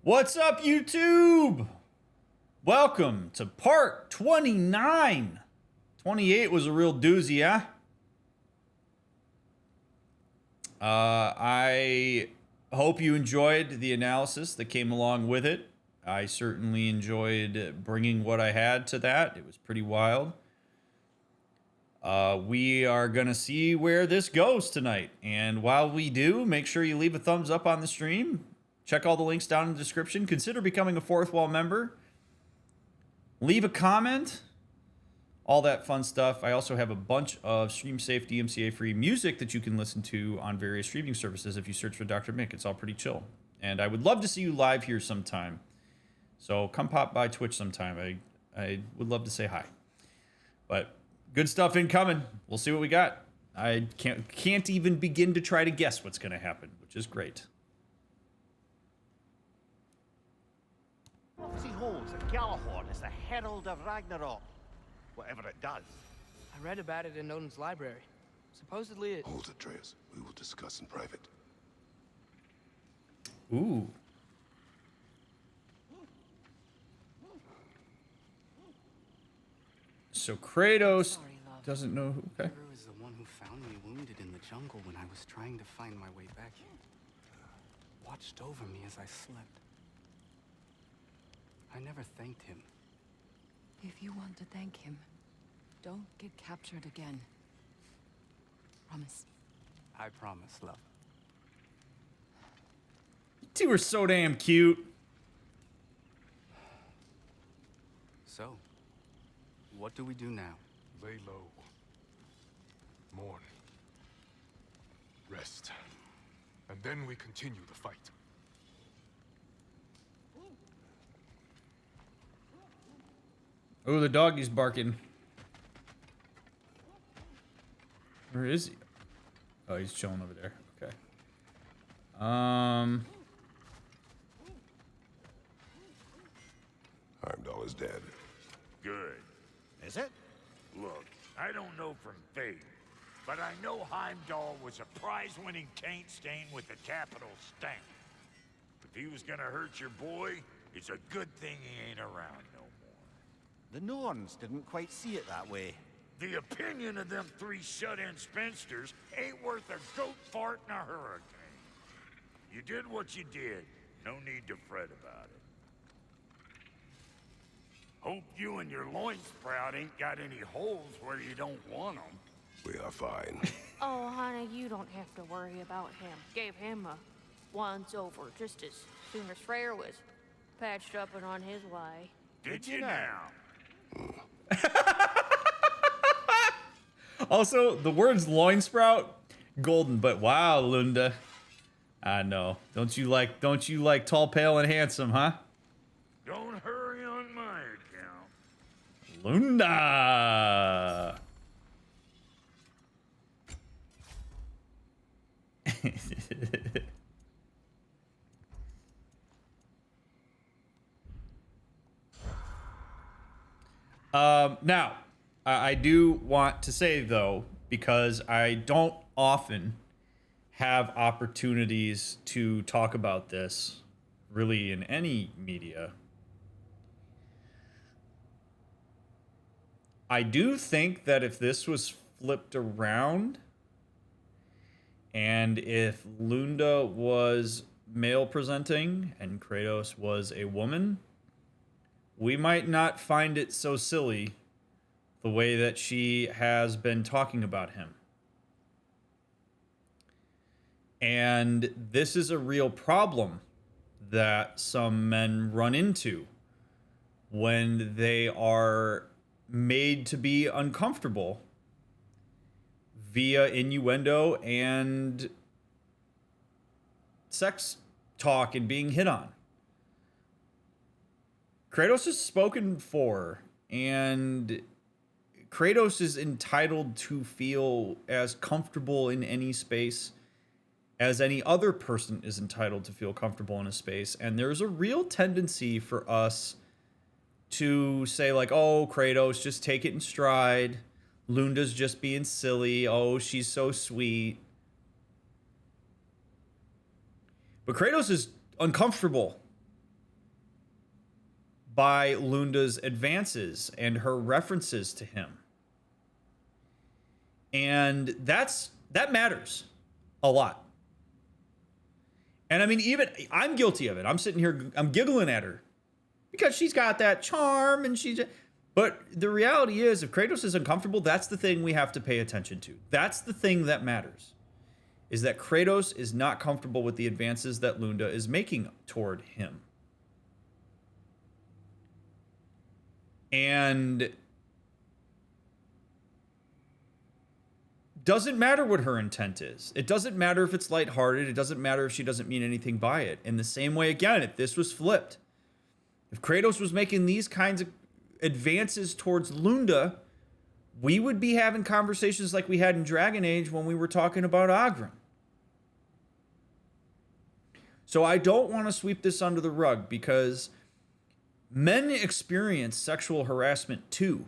What's up, YouTube? Welcome to part 29. 28 was a real doozy, huh? I hope you enjoyed the analysis that came along with it. I certainly enjoyed bringing what I had to that. It was pretty wild. We are going to see where this goes tonight. And while we do, make sure you leave a thumbs up on the stream. Check all the links down in the description. Consider becoming a Fourth Wall member. Leave a comment. All that fun stuff. I also have a bunch of stream safe, DMCA free music that you can listen to on various streaming services if you search for DrMick. It's all pretty chill. And I would love to see you live here sometime. So come pop by Twitch sometime. I would love to say hi. But good stuff incoming. We'll see what we got. I can't even begin to try to guess what's going to happen, which is great. Prophecy holds that Galahorn is the herald of Ragnarok. Whatever it does. I read about it in Odin's library. Supposedly it... Hold it, Atreus. We will discuss in private. Ooh. So Kratos doesn't know who... Okay. Hero is the one who found me wounded in the jungle when I was trying to find my way back here. Watched over me as I slept. I never thanked him. If you want to thank him, don't get captured again. Promise. I promise, love. You two are so damn cute. So, what do we do now? Lay low. Mourn. Rest. And then we continue the fight. Oh, the doggy's barking. Where is he? Oh, he's chilling over there. Okay. Heimdall is dead. Good. Is it? Look, I don't know from faith, but I know Heimdall was a prize-winning taint stain with a capital stamp. If he was gonna hurt your boy, it's a good thing he ain't around no more. The Norns didn't quite see it that way. The opinion of them three shut-in spinsters ain't worth a goat fart in a hurricane. You did what you did. No need to fret about it. Hope you and your loin sprout ain't got any holes where you don't want them. We are fine. Oh, honey, you don't have to worry about him. Gave him a once-over just as soon as Freyr was patched up and on his way. Did you now? Also, the words loin sprout, golden, but wow, Lunda. I know. Don't you like tall, pale, and handsome, huh? Don't hurry on my account. Lunda. Now, I do want to say, though, because I don't often have opportunities to talk about this, really, in any media. I do think that if this was flipped around, and if Lunda was male presenting and Kratos was a woman, we might not find it so silly the way that she has been talking about him. And this is a real problem that some men run into when they are made to be uncomfortable via innuendo and sex talk and being hit on. Kratos is spoken for, and Kratos is entitled to feel as comfortable in any space as any other person is entitled to feel comfortable in a space. And there's a real tendency for us to say, like, oh, Kratos, just take it in stride. Lunda's just being silly. Oh, she's so sweet. But Kratos is uncomfortable by Lunda's advances and her references to him. And that matters a lot. And I mean, even I'm guilty of it. I'm sitting here, I'm giggling at her because she's got that charm and but the reality is, if Kratos is uncomfortable, that's the thing we have to pay attention to. That's the thing that matters, is that Kratos is not comfortable with the advances that Lunda is making toward him. And doesn't matter what her intent is. It doesn't matter if it's lighthearted. It doesn't matter if she doesn't mean anything by it. In the same way, again, if this was flipped, if Kratos was making these kinds of advances towards Lunda, we would be having conversations like we had in Dragon Age when we were talking about Oghren. So I don't want to sweep this under the rug, because men experience sexual harassment too.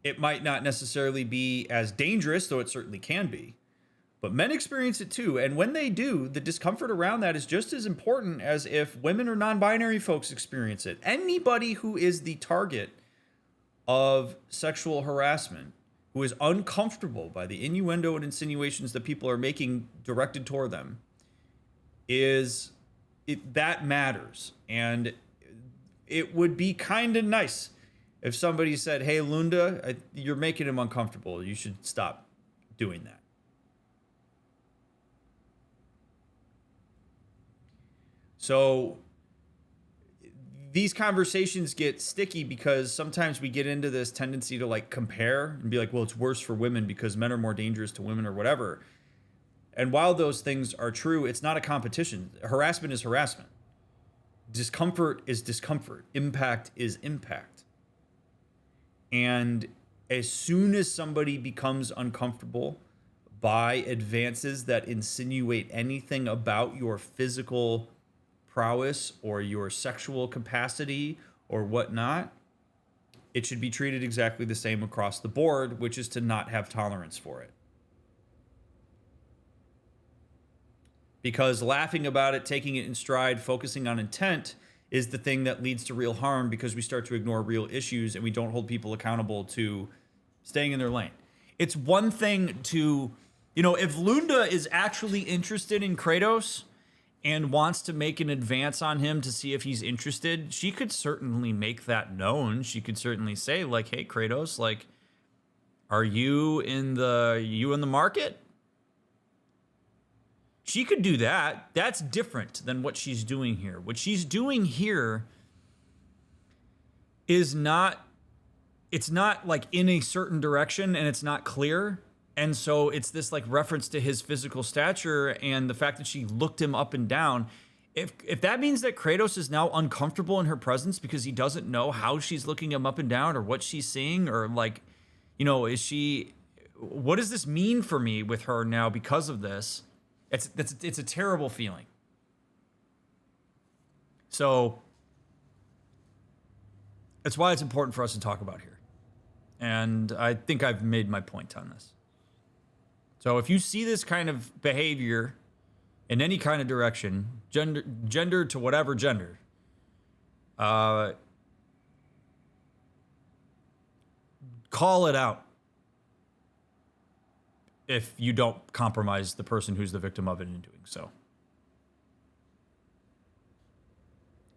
It might not necessarily be as dangerous, though it certainly can be. But men experience it too. And when they do, the discomfort around that is just as important as if women or non-binary folks experience it. Anybody who is the target of sexual harassment, who is uncomfortable by the innuendo and insinuations that people are making directed toward them, that matters. And it would be kind of nice if somebody said, hey, Lunda, you're making him uncomfortable. You should stop doing that. So these conversations get sticky because sometimes we get into this tendency to like compare and be like, well, it's worse for women because men are more dangerous to women or whatever. And while those things are true, it's not a competition. Harassment is harassment. Discomfort is discomfort. Impact is impact. And as soon as somebody becomes uncomfortable by advances that insinuate anything about your physical prowess or your sexual capacity or whatnot, it should be treated exactly the same across the board, which is to not have tolerance for it. Because laughing about it, taking it in stride, focusing on intent is the thing that leads to real harm, because we start to ignore real issues and we don't hold people accountable to staying in their lane. It's one thing to, if Lunda is actually interested in Kratos and wants to make an advance on him to see if he's interested, she could certainly make that known. She could certainly say, like, hey, Kratos, like, are you in the market? She could do that. That's different than what she's doing here. What she's doing here is it's not like in a certain direction, and it's not clear. And so it's this like reference to his physical stature and the fact that she looked him up and down. If that means that Kratos is now uncomfortable in her presence because he doesn't know how she's looking him up and down or what she's seeing, or like, what does this mean for me with her now because of this? It's a terrible feeling. So that's why it's important for us to talk about here. And I think I've made my point on this. So if you see this kind of behavior in any kind of direction, gender to whatever gender, call it out if you don't compromise the person who's the victim of it in doing so.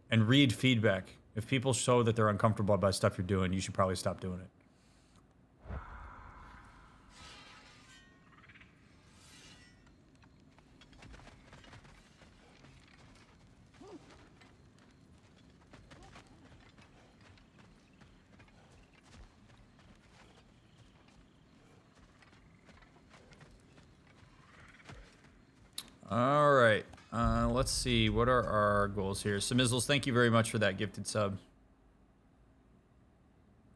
And read feedback. If people show that they're uncomfortable by stuff you're doing, you should probably stop doing it. All right. Let's see. What are our goals here? Samizzles, thank you very much for that gifted sub.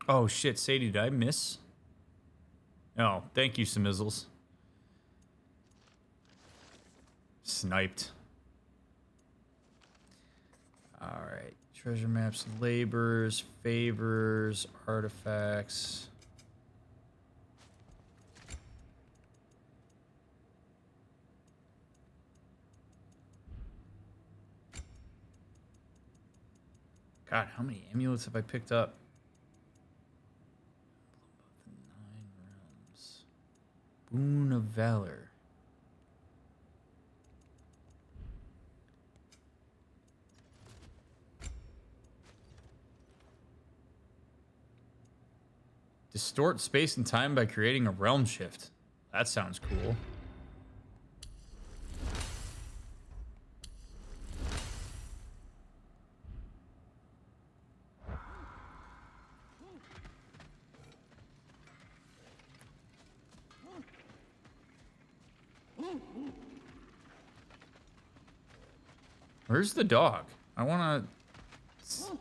Oh, shit. Sadie, did I miss? Oh, thank you, Samizzles. Sniped. All right. Treasure maps, labors, favors, artifacts. God, how many amulets have I picked up? 9 realms. Boon of Valor. Distort space and time by creating a realm shift. That sounds cool. Where's the dog? I want to...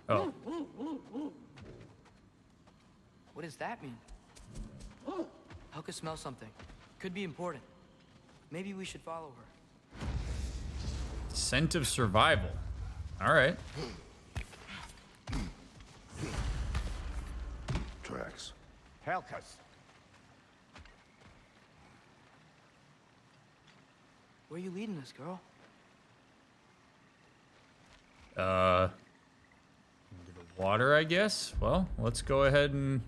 Oh. What does that mean? Helka smells something. Could be important. Maybe we should follow her. Scent of survival. All right. Tracks. Helka's. Where are you leading us, girl? Into the water, I guess. Well, let's go ahead and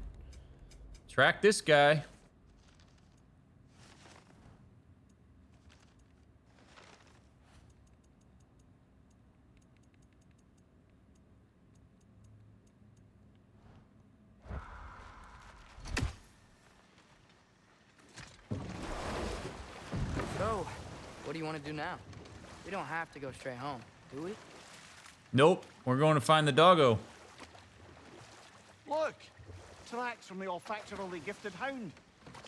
track this guy. So, what do you want to do now? We don't have to go straight home, do we? Nope. We're going to find the doggo. Look! Tracks from the olfactorily gifted hound.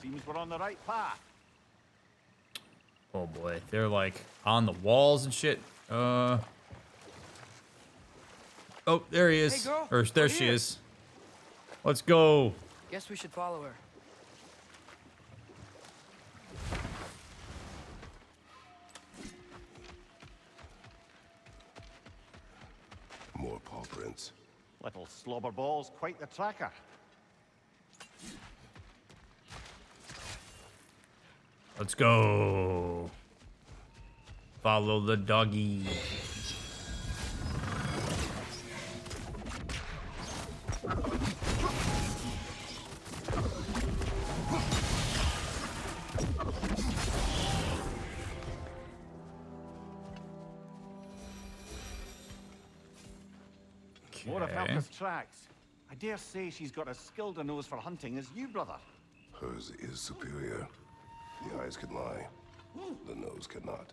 Seems we're on the right path. Oh boy. They're like on the walls and shit. Oh, there he is. Hey, girl, Or there we're she here. is. Let's go. Guess we should follow her. More paw prints. Little slobberballs, quite the tracker. Let's go. Follow the doggy. More of Okay. Helka's tracks. I dare say she's got as skilled a nose for hunting as you, brother. Hers is superior. The eyes can lie. The nose cannot.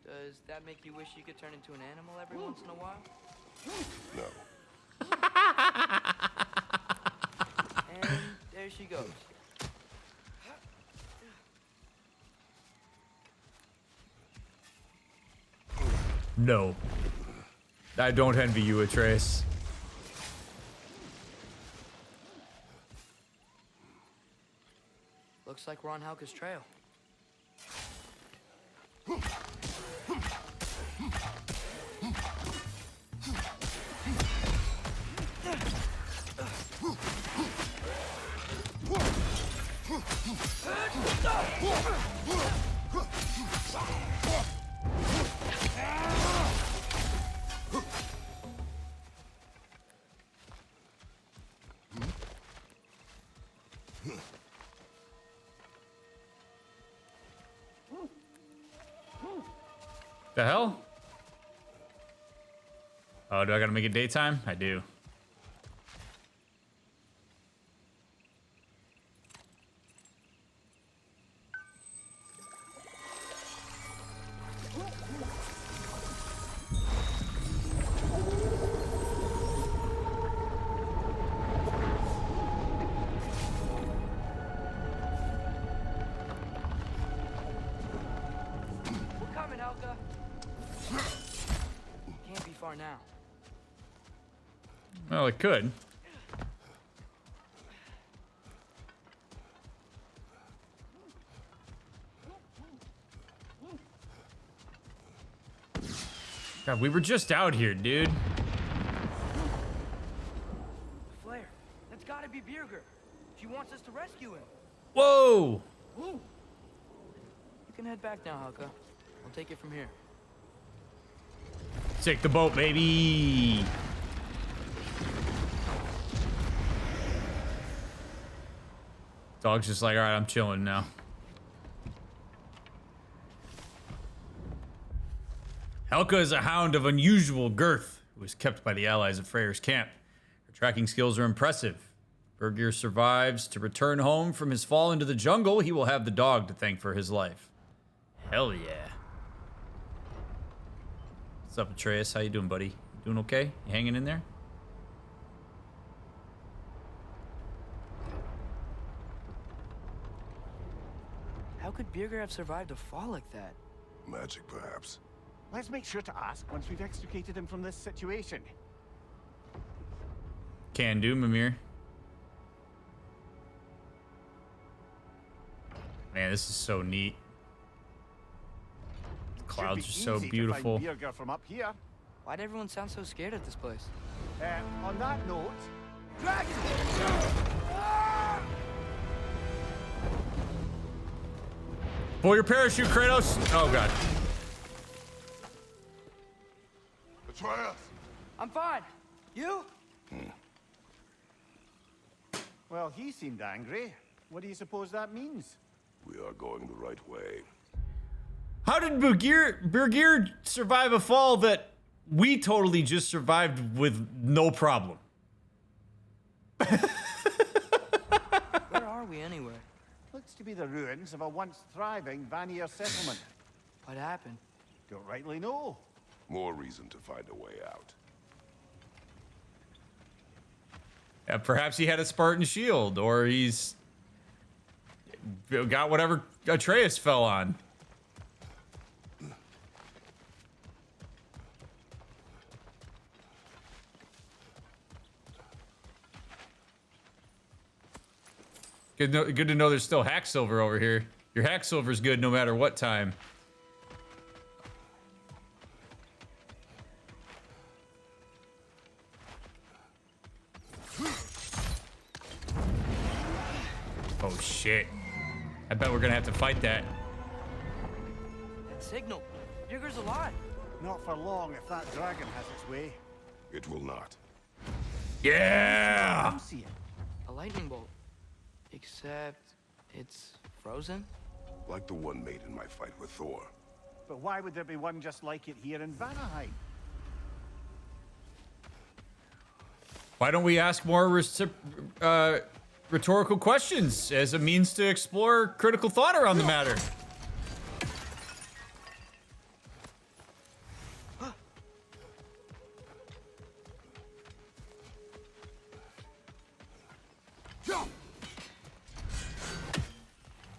Does that make you wish you could turn into an animal every once in a while? No. And there she goes. No. I don't envy you, Atreus. Looks like we're on Helka's trail. The hell? Oh, do I gotta make it daytime? I do. We're coming, Helka. Can't be far now. Well, it could. God, we were just out here, dude. Flare, that's gotta be Birger. She wants us to rescue him. Whoa! You can head back now, Helka. I'll take it from here. Take the boat, baby. Dog's just like, all right, I'm chilling now. Helka is a hound of unusual girth who was kept by the allies of Freyr's camp. Her tracking skills are impressive. Birgir survives to return home from his fall into the jungle. He will have the dog to thank for his life. Hell yeah. What's up, Atreus? How you doing, buddy? Doing okay? You hanging in there? How could Birgir have survived a fall like that? Magic, perhaps. Let's make sure to ask once we've extricated him from this situation. Can do, Mimir. Man, this is so neat. The clouds are so beautiful. Should be easy to find Birgir from up here. Why'd everyone sound so scared at this place? On that note, Dragon! Pull your parachute, Kratos! Oh, God. Atreus! I'm fine. You? well, he seemed angry. What do you suppose that means? We are going the right way. How did Birgir survive a fall that we totally just survived with no problem? Where are we anyway? Looks to be the ruins of a once thriving Vanir settlement. What happened? Don't rightly know. More reason to find a way out. Perhaps he had a Spartan shield, or he's got whatever Atreus fell on. Good to know there's still hack silver over here. Your hack silver's good no matter what time. Oh shit. I bet we're gonna have to fight that. That signal. Birgir's alive. Not for long if that dragon has its way. It will not. Yeah! Come see it. A lightning bolt. Except it's frozen? Like the one made in my fight with Thor. But why would there be one just like it here in Vanaheim? Why don't we ask more rhetorical questions as a means to explore critical thought around the matter?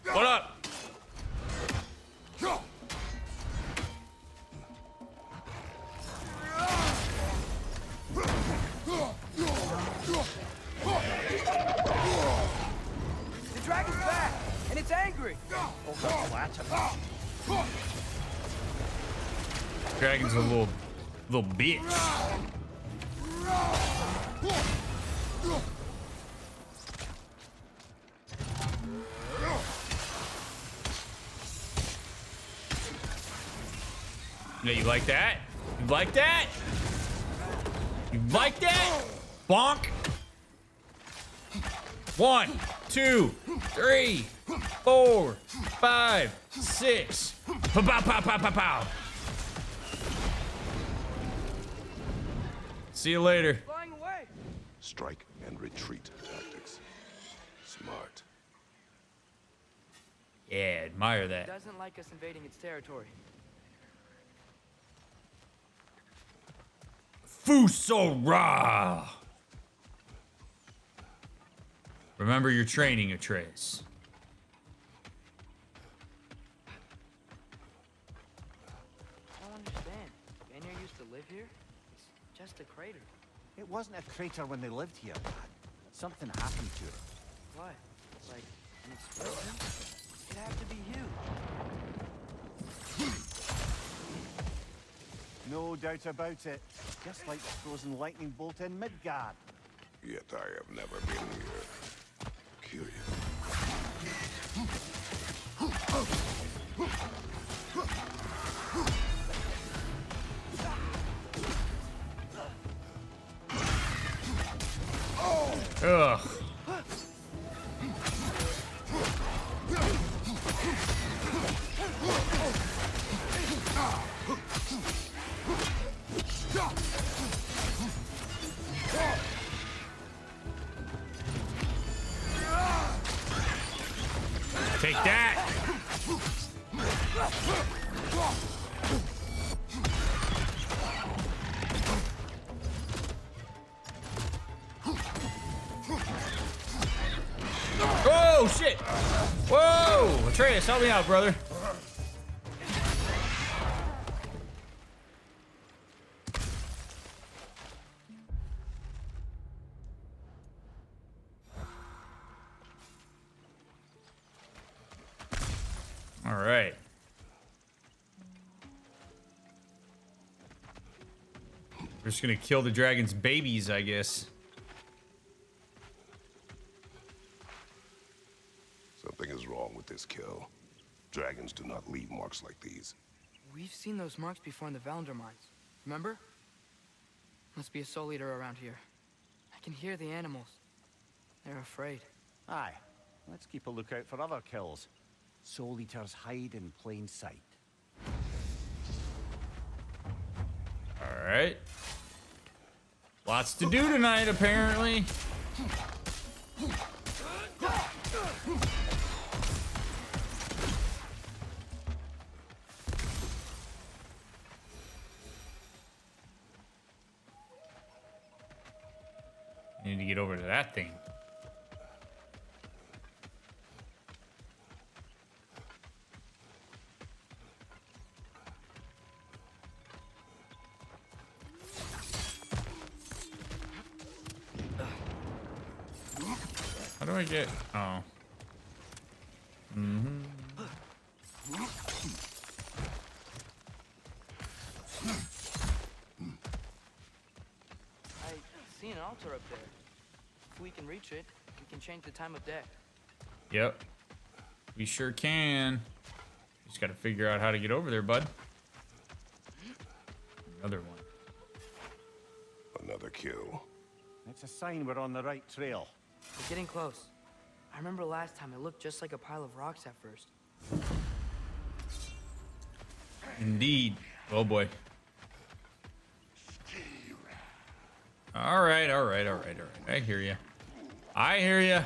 What up? The dragon's back, and it's angry. Dragon's a little bitch. Yeah, you like that? You like that? You like that? Bonk. 1, 2, 3, 4, 5, 6. Pow, pow, pow, pow, pow, pow. See you later. Flying away. Strike and retreat tactics. Smart. Yeah, admire that. Doesn't like us invading its territory. Fusora! Remember your training, Atreus. I don't understand. Vanir used to live here? It's just a crater. It wasn't a crater when they lived here, Dad. Something happened to it. What? Like an explosion? It'd have to be you. No doubt about it. Just like the frozen lightning bolt in Midgard. Yet I have never been here. Curious. Ugh. Take that. Oh shit! Whoa! Atreus, help me out, brother. All right. We're just gonna kill the dragon's babies, I guess. Something is wrong with this kill. Dragons do not leave marks like these. We've seen those marks before in the Valendar mines. Remember? Must be a soul eater around here. I can hear the animals. They're afraid. Aye. Let's keep a lookout for other kills. Soul Eaters hide in plain sight. All right. Lots to do tonight, apparently. Need to get over to that thing. How do I get? Oh. I see an altar up there. If we can reach it, we can change the time of day. Yep. We sure can. Just gotta figure out how to get over there, bud. Another one. Another kill. It's a sign we're on the right trail. We're getting close. I remember last time it looked just like a pile of rocks at first. Indeed. Oh boy. All right. I hear you. I hear you.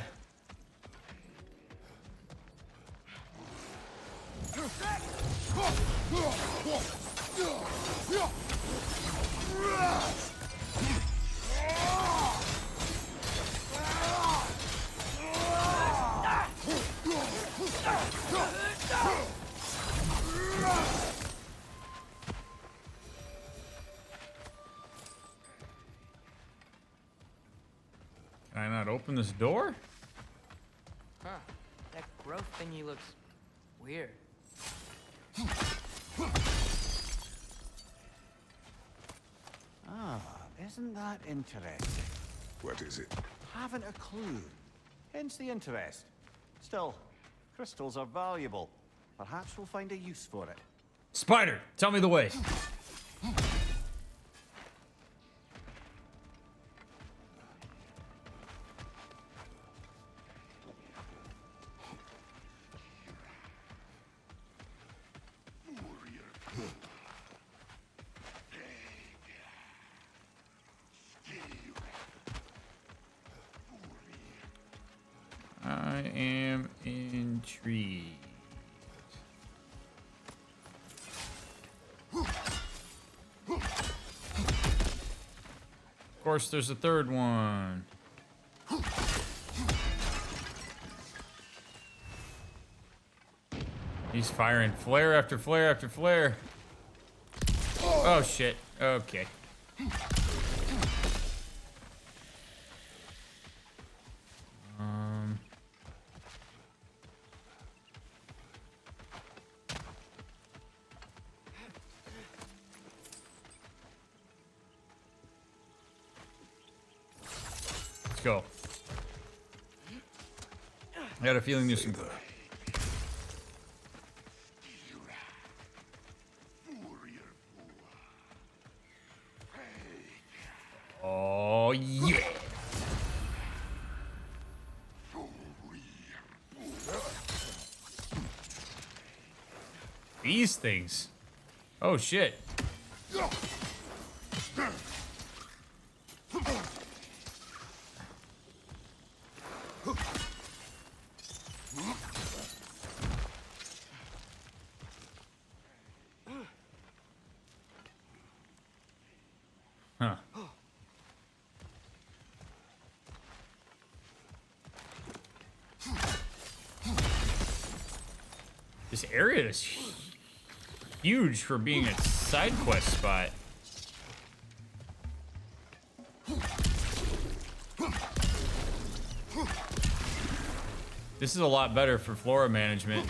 Can I not open this door? Huh. That growth thingy looks weird. Ah, isn't that interesting? What is it? Haven't a clue. Hence the interest. Still, crystals are valuable. Perhaps we'll find a use for it. Spider, tell me the way. I am intrigued. Of course, there's a third one. He's firing flare after flare after flare. Oh shit. Okay. Let's go. I got a feeling there's some. Oh yeah. these things? Oh shit. Huh. This area is huge for being a side quest spot. This is a lot better for flora management.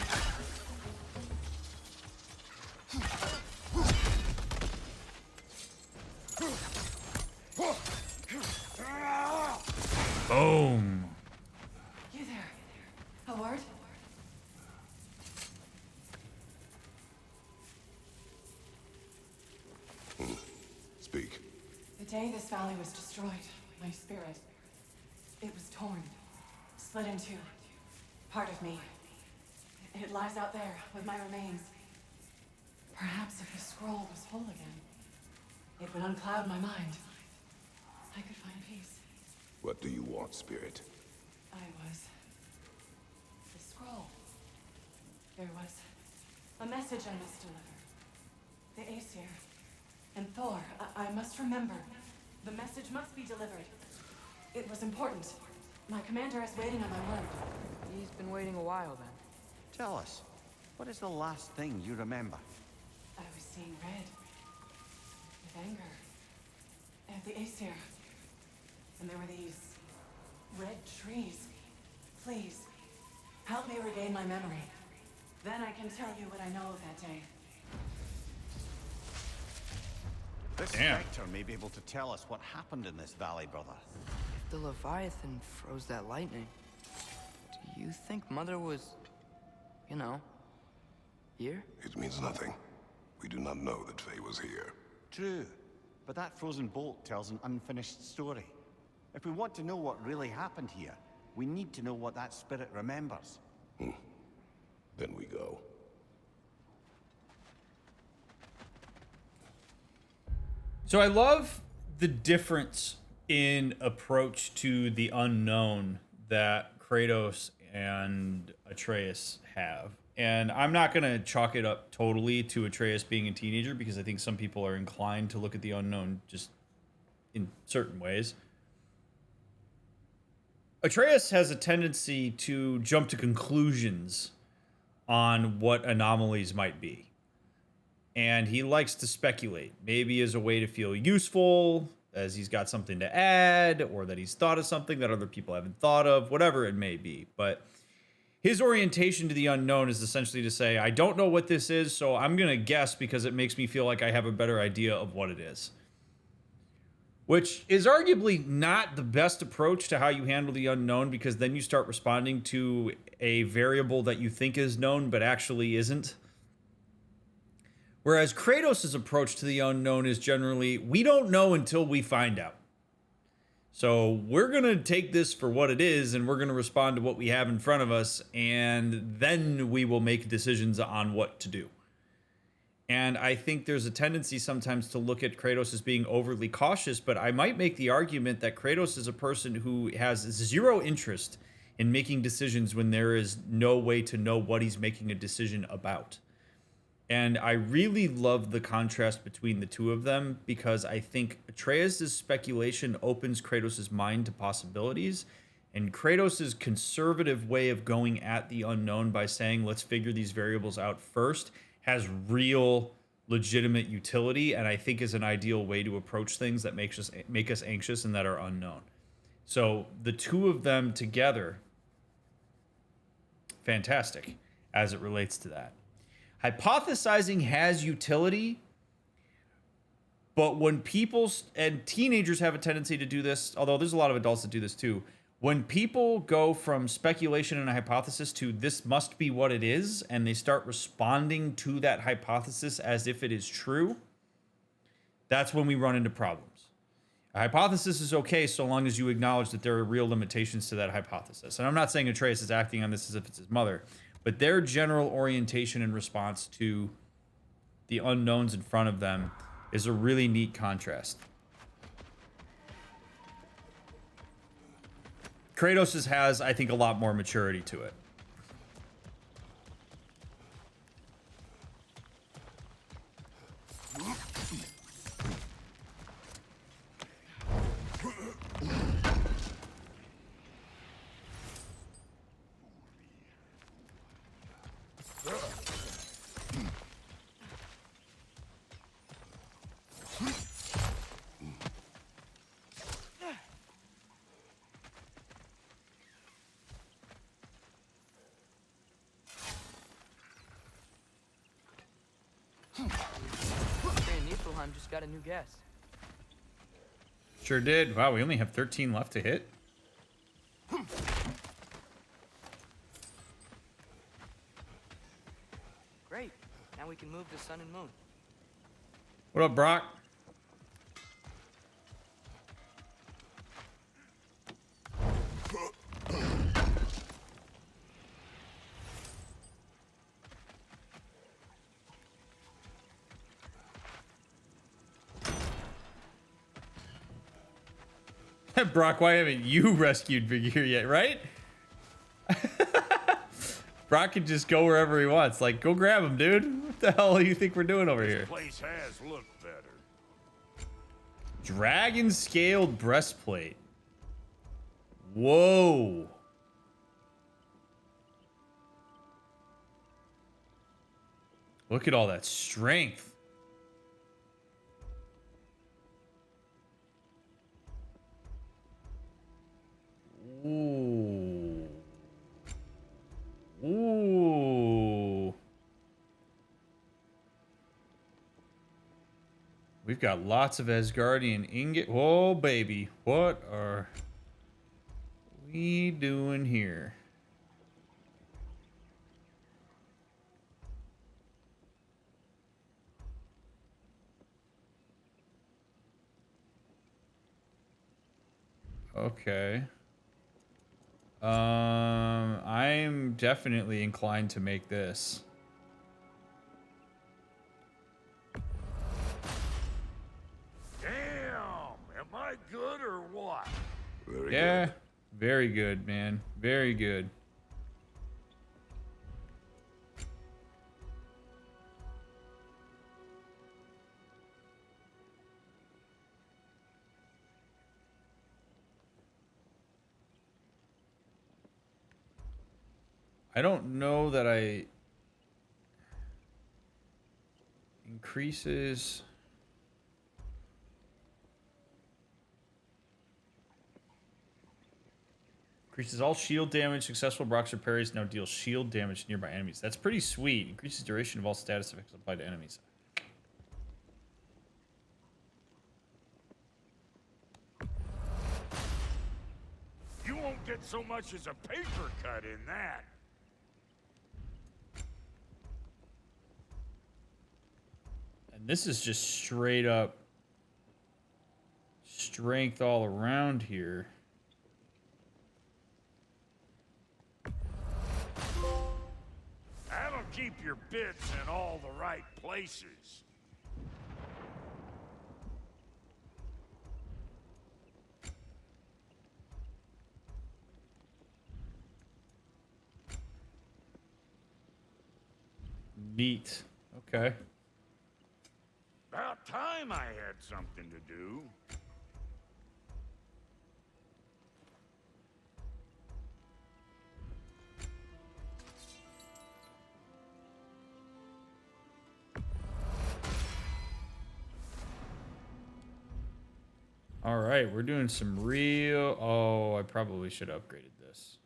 Boom. You there, Howard? Speak. The day this valley was destroyed, my spirit, it was torn, split in two. Part of me. It lies out there with my remains. Perhaps if the scroll was whole again, it would uncloud my mind. I could find peace. What do you want, Spirit? The scroll. There was a message I must deliver. The Aesir and Thor, I must remember. The message must be delivered. It was important. My commander is waiting on my word. He's been waiting a while then. Tell us, what is the last thing you remember? I was seeing red. With anger. At the Aesir. And there were these red trees. Please, help me regain my memory. Then I can tell you what I know of that day. This Damn. Spectre may be able to tell us what happened in this valley, brother. If the Leviathan froze that lightning, do you think Mother was, you know, here? It means nothing. We do not know that Faye was here. True, but that frozen bolt tells an unfinished story. If we want to know what really happened here, we need to know what that spirit remembers. Then we go. So I love the difference in approach to the unknown that Kratos and Atreus have. And I'm not going to chalk it up totally to Atreus being a teenager, because I think some people are inclined to look at the unknown just in certain ways. Atreus has a tendency to jump to conclusions on what anomalies might be. And he likes to speculate, maybe as a way to feel useful, as he's got something to add, or that he's thought of something that other people haven't thought of, whatever it may be. But his orientation to the unknown is essentially to say, I don't know what this is, so I'm going to guess because it makes me feel like I have a better idea of what it is. Which is arguably not the best approach to how you handle the unknown, because then you start responding to a variable that you think is known but actually isn't. Whereas Kratos' approach to the unknown is generally, we don't know until we find out. So we're going to take this for what it is, and we're going to respond to what we have in front of us, and then we will make decisions on what to do. And I think there's a tendency sometimes to look at Kratos as being overly cautious, but I might make the argument that Kratos is a person who has zero interest in making decisions when there is no way to know what he's making a decision about. And I really love the contrast between the two of them, because I think Atreus' speculation opens Kratos' mind to possibilities, and Kratos' conservative way of going at the unknown by saying, let's figure these variables out first, has real legitimate utility, and I think is an ideal way to approach things that make us anxious and that are unknown. So the two of them together, fantastic as it relates to that. Hypothesizing has utility, but when people, and teenagers have a tendency to do this, although there's a lot of adults that do this too, when people go from speculation and a hypothesis to this must be what it is, and they start responding to that hypothesis as if it is true, that's when we run into problems. A hypothesis is okay so long as you acknowledge that there are real limitations to that hypothesis. And I'm not saying Atreus is acting on this as if it's his mother, but their general orientation and response to the unknowns in front of them is a really neat contrast. Kratos' has, I think, a lot more maturity to it. Niflheim just got a new guest. Sure did. Wow, we only have 13 left to hit. Great. Now we can move the sun and moon. What up, Brock? Brock, why haven't you rescued Vigir yet, right? Brock can just go wherever he wants. Like, go grab him, dude. What the hell do you think we're doing over here? This place has looked better. Dragon scaled breastplate. Whoa. Look at all that strength. Ooh. Ooh. We've got lots of Asgardian ingot. Whoa, baby. What are we doing here? Okay. I'm definitely inclined to make this. Damn! Am I good or what? Very Yeah, good. very good, man. Very good. I don't know that I increases. Increases all shield damage. Successful blocks or parries now deal shield damage to nearby enemies. That's pretty sweet. Increases duration of all status effects applied to enemies. You won't get so much as a paper cut in that. And this is just straight up strength all around here. That'll keep your bits in all the right places. Neat. Okay. About time I had something to do. All right, we're doing some real... Oh, I probably should have upgraded this.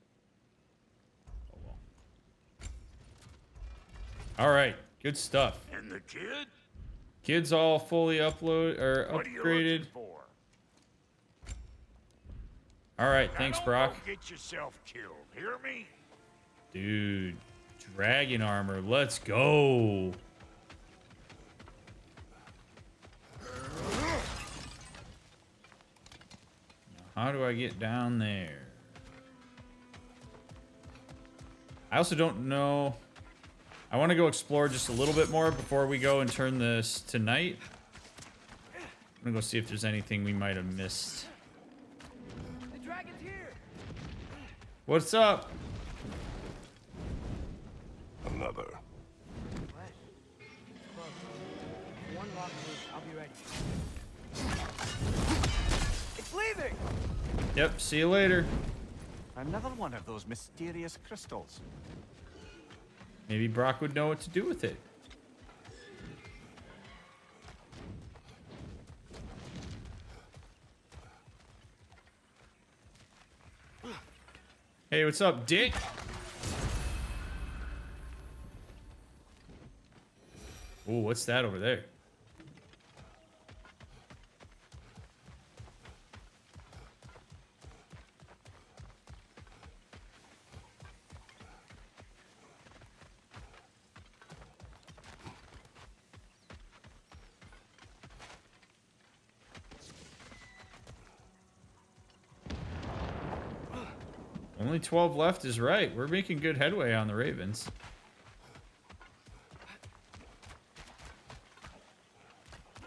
Oh, well. All right, good stuff. And the kid? Kids all fully upload or What are you upgraded. looking for? All right, Now thanks, don't Brock. go get yourself killed. Hear me? Dude, dragon armor, let's go. Now, how do I get down there? I also don't know. I want to go explore just a little bit more before we go and turn this to night. I'm gonna go see if there's anything we might have missed. The dragon's here. What's up? Another. What? Close. One lock loose. I'll be ready. It's leaving. Yep, see you later. Another one of those mysterious crystals. Maybe Brock would know what to do with it. Hey, what's up, Dick? Ooh, what's that over there? Only 12 left is right. We're making good headway on the Ravens.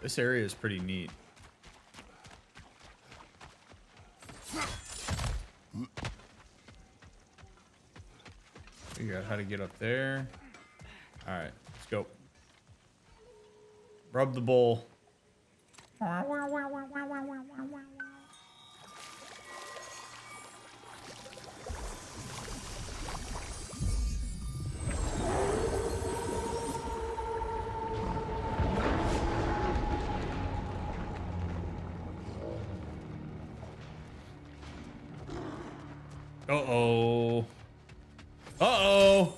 This area is pretty neat. Figure out how to get up there. All right, let's go. Rub the bowl. Uh-oh. Uh-oh.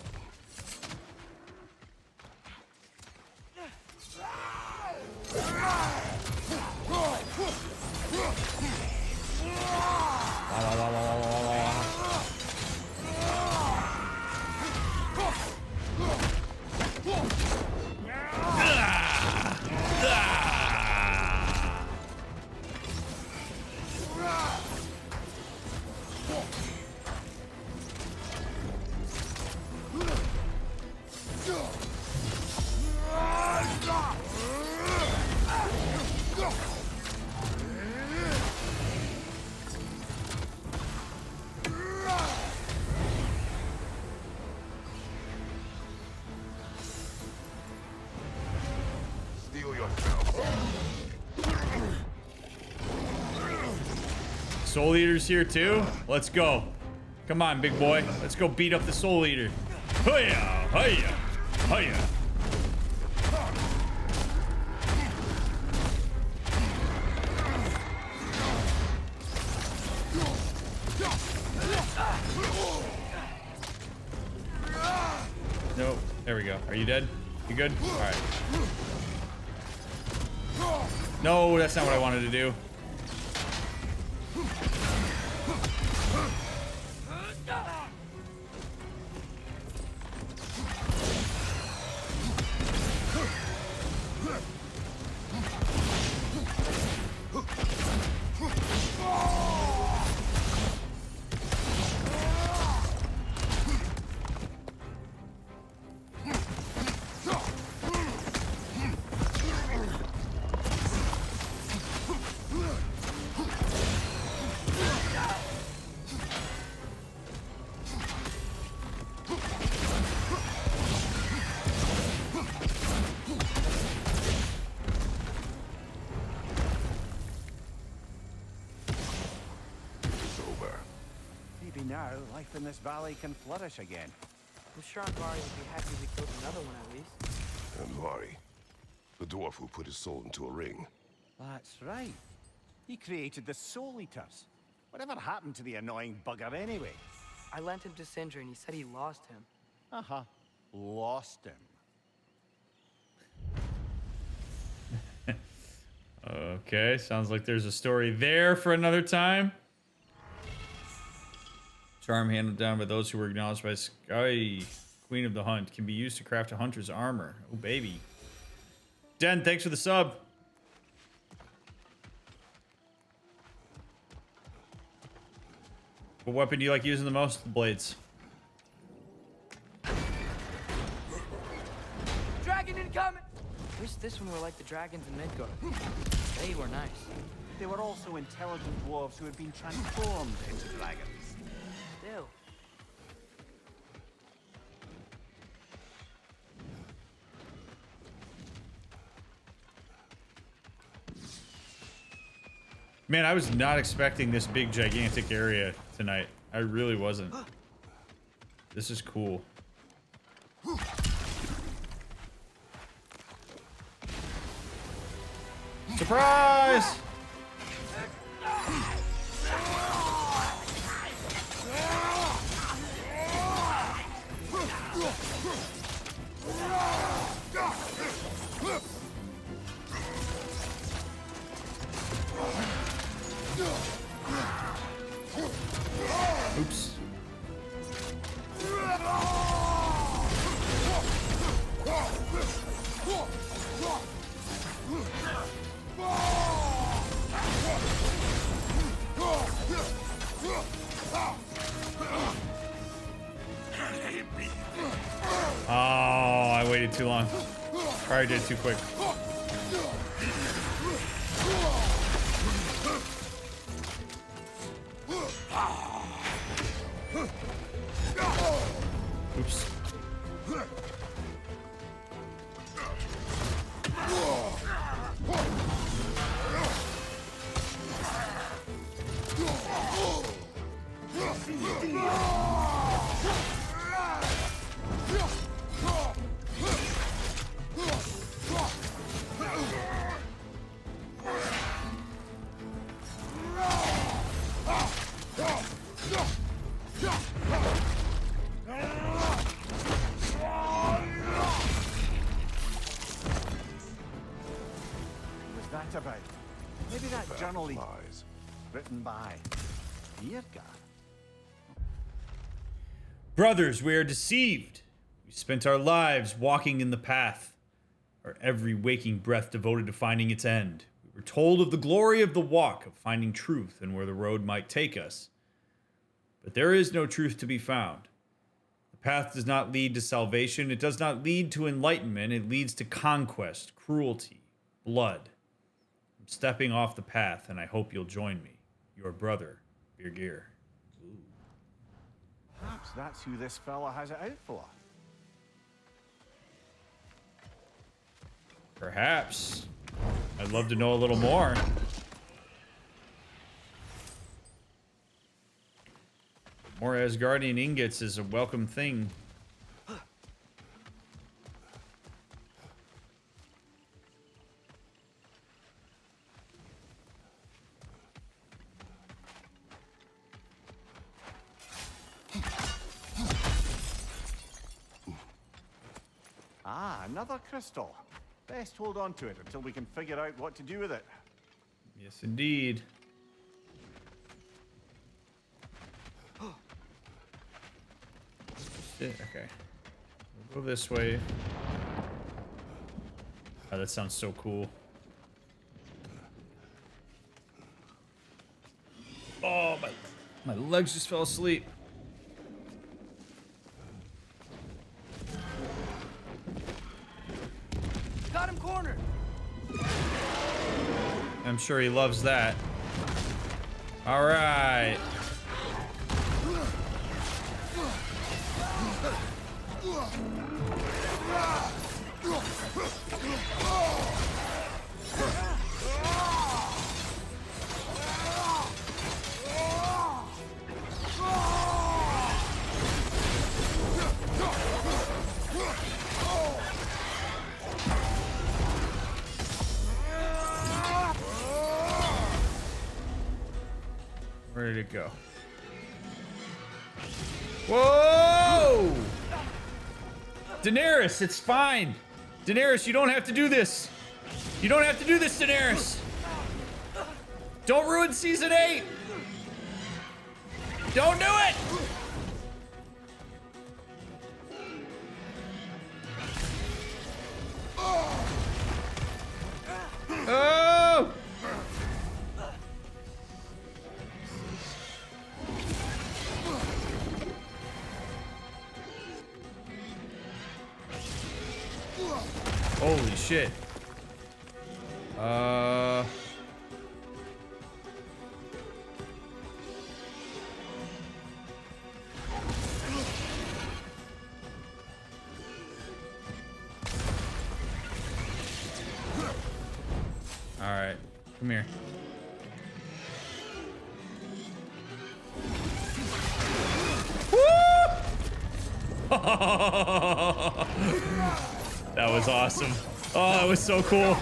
Steel yourself. Soul Eater's here too? Let's go. Come on, big boy. Let's go beat up the Soul Eater. Hiya! Hiya! Hiya! Nope. There we go. Are you dead? You good? Alright. No, that's not what I wanted to do. Maybe now life in this valley can flourish again. I'm sure Anvari would be happy we killed another one at least. And Vari, the dwarf who put his soul into a ring. That's right. He created the Soul Eaters. Whatever happened to the annoying bugger anyway? I lent him to Sindri and he said he lost him. Uh-huh. Lost him. Okay, sounds like there's a story there for another time. Charm handed down by those who were acknowledged by Sky, Queen of the Hunt, can be used to craft a hunter's armor. Oh, baby. Den, thanks for the sub. What weapon do you like using the most? The blades. Wish this one were like the dragons in Midgard. They were nice. They were also intelligent dwarves who had been transformed into dragons. Still. Man, I was not expecting this big, gigantic area tonight. I really wasn't. This is cool. Surprise! Oops. Oh, I waited too long. Probably did it too quick. Oops. Was that about? Maybe that journal Lies. written by Midgard. Brothers, we are deceived. We spent our lives walking in the path, our every waking breath devoted to finding its end. We were told of the glory of the walk, of finding truth and where the road might take us. But there is no truth to be found. The path does not lead to salvation. It does not lead to enlightenment. It leads to conquest, cruelty, blood. I'm stepping off the path, and I hope you'll join me. Your brother, Birgir. Perhaps that's who this fella has it out for. Perhaps. I'd love to know a little more. More Asgardian ingots is a welcome thing. Ah, another crystal. Best hold on to it until we can figure out what to do with it. Yes, indeed. Okay. We'll go this way. Oh, that sounds so cool. Oh, my legs just fell asleep. Got him cornered. I'm sure he loves that. All right. Where did it go? Whoa! Daenerys, it's fine. Daenerys, you don't have to do this. You don't have to do this, Daenerys. Don't ruin season 8. Don't do it. Oh! Holy shit. All right, come here. That was awesome. Oh, that was so cool.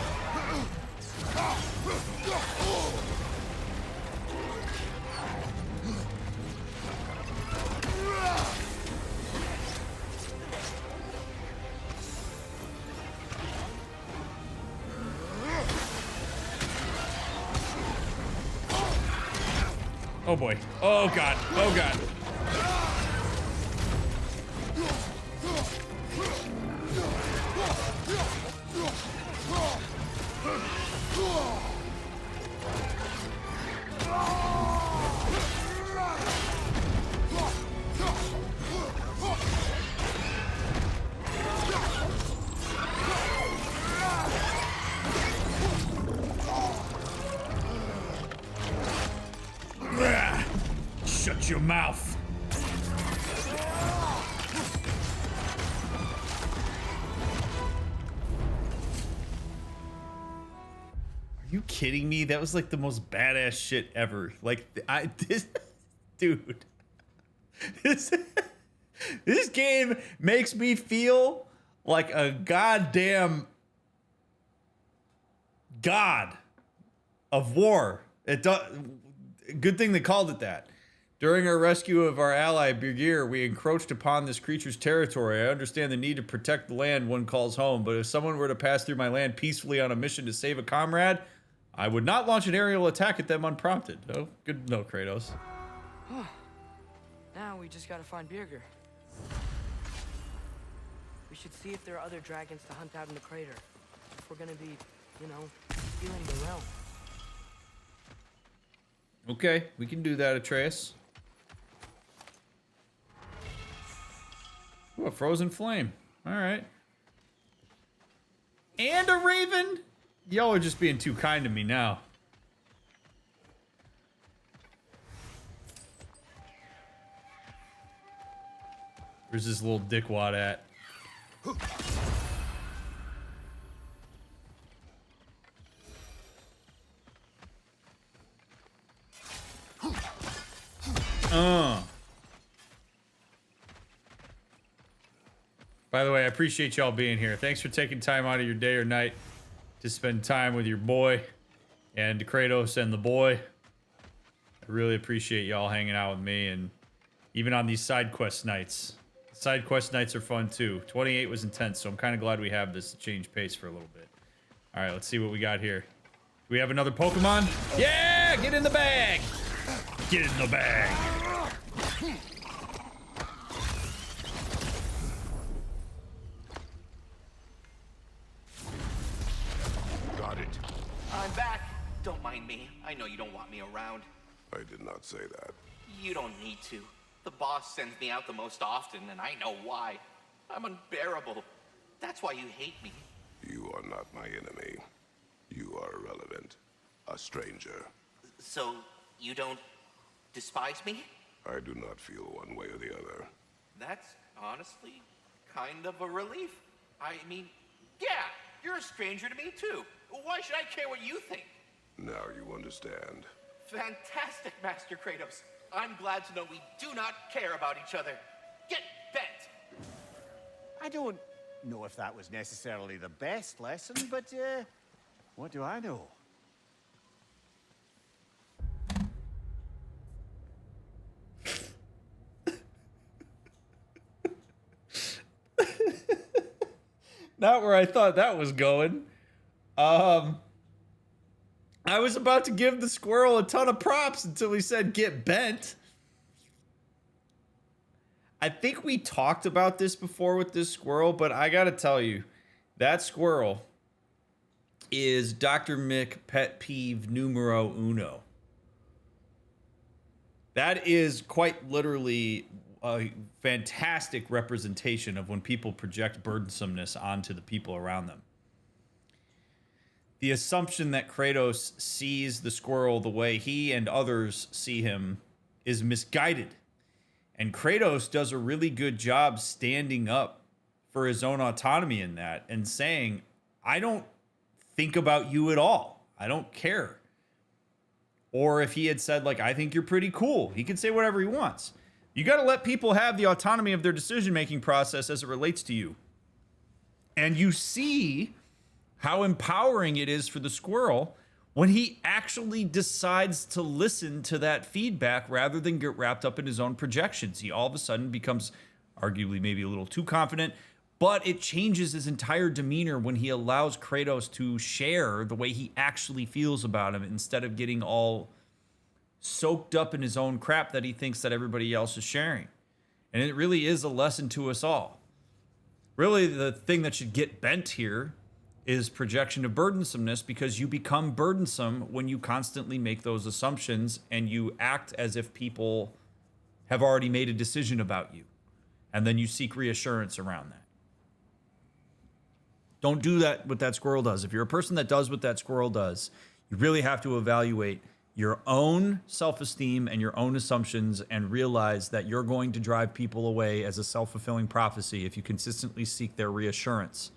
Oh boy. Oh god. Oh god. Shut your mouth. Are you kidding me? That was like the most badass shit ever. Like this dude. This game makes me feel like a goddamn god of war. It does. Good thing they called it that. During our rescue of our ally, Birgir, we encroached upon this creature's territory. I understand the need to protect the land one calls home, but if someone were to pass through my land peacefully on a mission to save a comrade, I would not launch an aerial attack at them unprompted. Oh, good to know, Kratos. Now we just gotta find Birgir. We should see if there are other dragons to hunt out in the crater. If we're gonna be, you know, healing the realm. Okay, we can do that, Atreus. Ooh, a frozen flame. All right. And a raven? Y'all are just being too kind to me now. Where's this little dickwad at? By the way, I appreciate y'all being here. Thanks for taking time out of your day or night to spend time with your boy and Kratos and the boy. I really appreciate y'all hanging out with me, and even on these side quest nights. Side quest nights are fun too. 28 was intense, so I'm kind of glad we have this to change pace for a little bit. All right, let's see what we got here. Do we have another Pokemon? Yeah, get in the bag. Get in the bag. Got it. I'm back. Don't mind me. I know you don't want me around. I did not say that. You don't need to. The boss sends me out the most often, and I know why. I'm unbearable. That's why you hate me. You are not my enemy. You are irrelevant. A stranger. So, you don't despise me? I do not feel one way or the other. That's honestly kind of a relief. I mean, yeah, you're a stranger to me too. Why should I care what you think? Now you understand. Fantastic, Master Kratos. I'm glad to know we do not care about each other. Get bent! I don't know if that was necessarily the best lesson, but what do I know? Not where I thought that was going. I was about to give the squirrel a ton of props until he said get bent. I think we talked about this before with this squirrel, but I gotta tell you, that squirrel is DrMick pet peeve numero uno. That is quite literally a fantastic representation of when people project burdensomeness onto the people around them. the assumption that Kratos sees the squirrel the way he and others see him is misguided. And Kratos does a really good job standing up for his own autonomy in that and saying, I don't think about you at all. I don't care. Or if he had said, like, I think you're pretty cool, he can say whatever he wants. You got to let people have the autonomy of their decision-making process as it relates to you. And you see how empowering it is for the squirrel when he actually decides to listen to that feedback rather than get wrapped up in his own projections. He all of a sudden becomes arguably maybe a little too confident, but it changes his entire demeanor when he allows Kratos to share the way he actually feels about him instead of getting all soaked up in his own crap that he thinks that everybody else is sharing. And it really is a lesson to us all. Really, the thing that should get bent here is projection of burdensomeness, because you become burdensome when you constantly make those assumptions and you act as if people have already made a decision about you. And then you seek reassurance around that. Don't do that what that squirrel does. If you're a person that does what that squirrel does, you really have to evaluate your own self-esteem and your own assumptions and realize that you're going to drive people away as a self-fulfilling prophecy if you consistently seek their reassurance,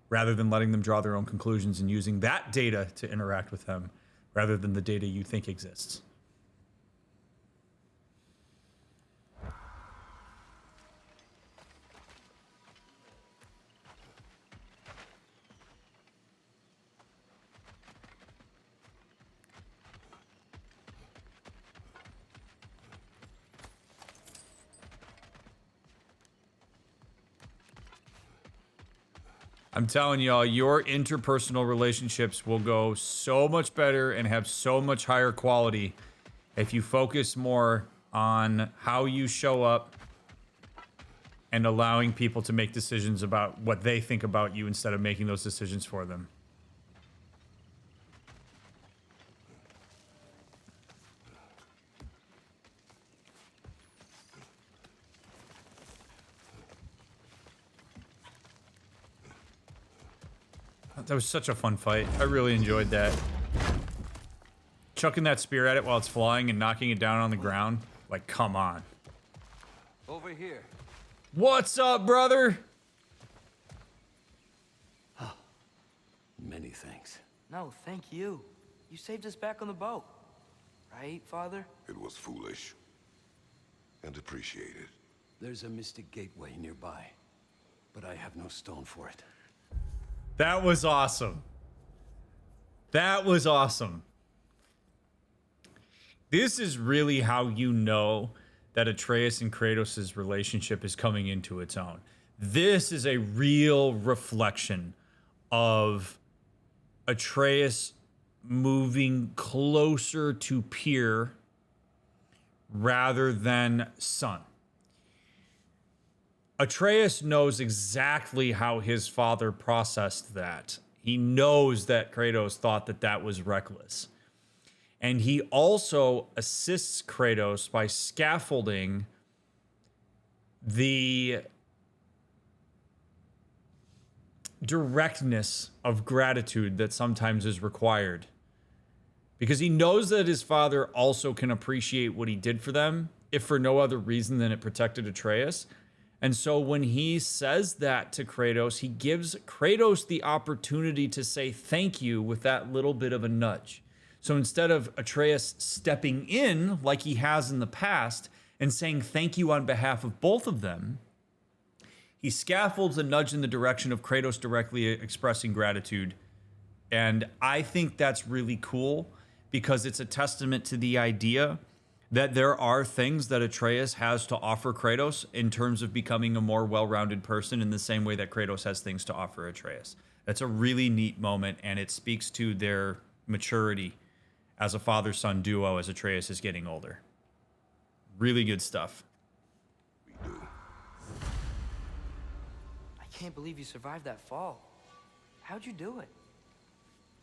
rather than letting them draw their own conclusions and using that data to interact with them rather than the data you think exists. I'm telling y'all, your interpersonal relationships will go so much better and have so much higher quality if you focus more on how you show up and allowing people to make decisions about what they think about you instead of making those decisions for them. That was such a fun fight. I really enjoyed that. Chucking that spear at it while it's flying and knocking it down on the ground. Like, come on. Over here. What's up, brother? Many thanks. No, thank you. You saved us back on the boat. Right, Father? It was foolish and appreciated. There's a mystic gateway nearby, but I have no stone for it. That was awesome. That was awesome. This is really how you know that Atreus and Kratos' relationship is coming into its own. This is a real reflection of Atreus moving closer to peer rather than son. Atreus knows exactly how his father processed that. He knows that Kratos thought that that was reckless. And he also assists Kratos by scaffolding the directness of gratitude that sometimes is required. Because he knows that his father also can appreciate what he did for them, if for no other reason than it protected Atreus. And so when he says that to Kratos, he gives Kratos the opportunity to say thank you with that little bit of a nudge. So instead of Atreus stepping in like he has in the past and saying thank you on behalf of both of them, he scaffolds a nudge in the direction of Kratos directly expressing gratitude. And I think that's really cool because it's a testament to the idea that there are things that Atreus has to offer Kratos in terms of becoming a more well-rounded person in the same way that Kratos has things to offer Atreus. That's a really neat moment, and it speaks to their maturity as a father-son duo as Atreus is getting older. Really good stuff. We do. I can't believe you survived that fall. How'd you do it?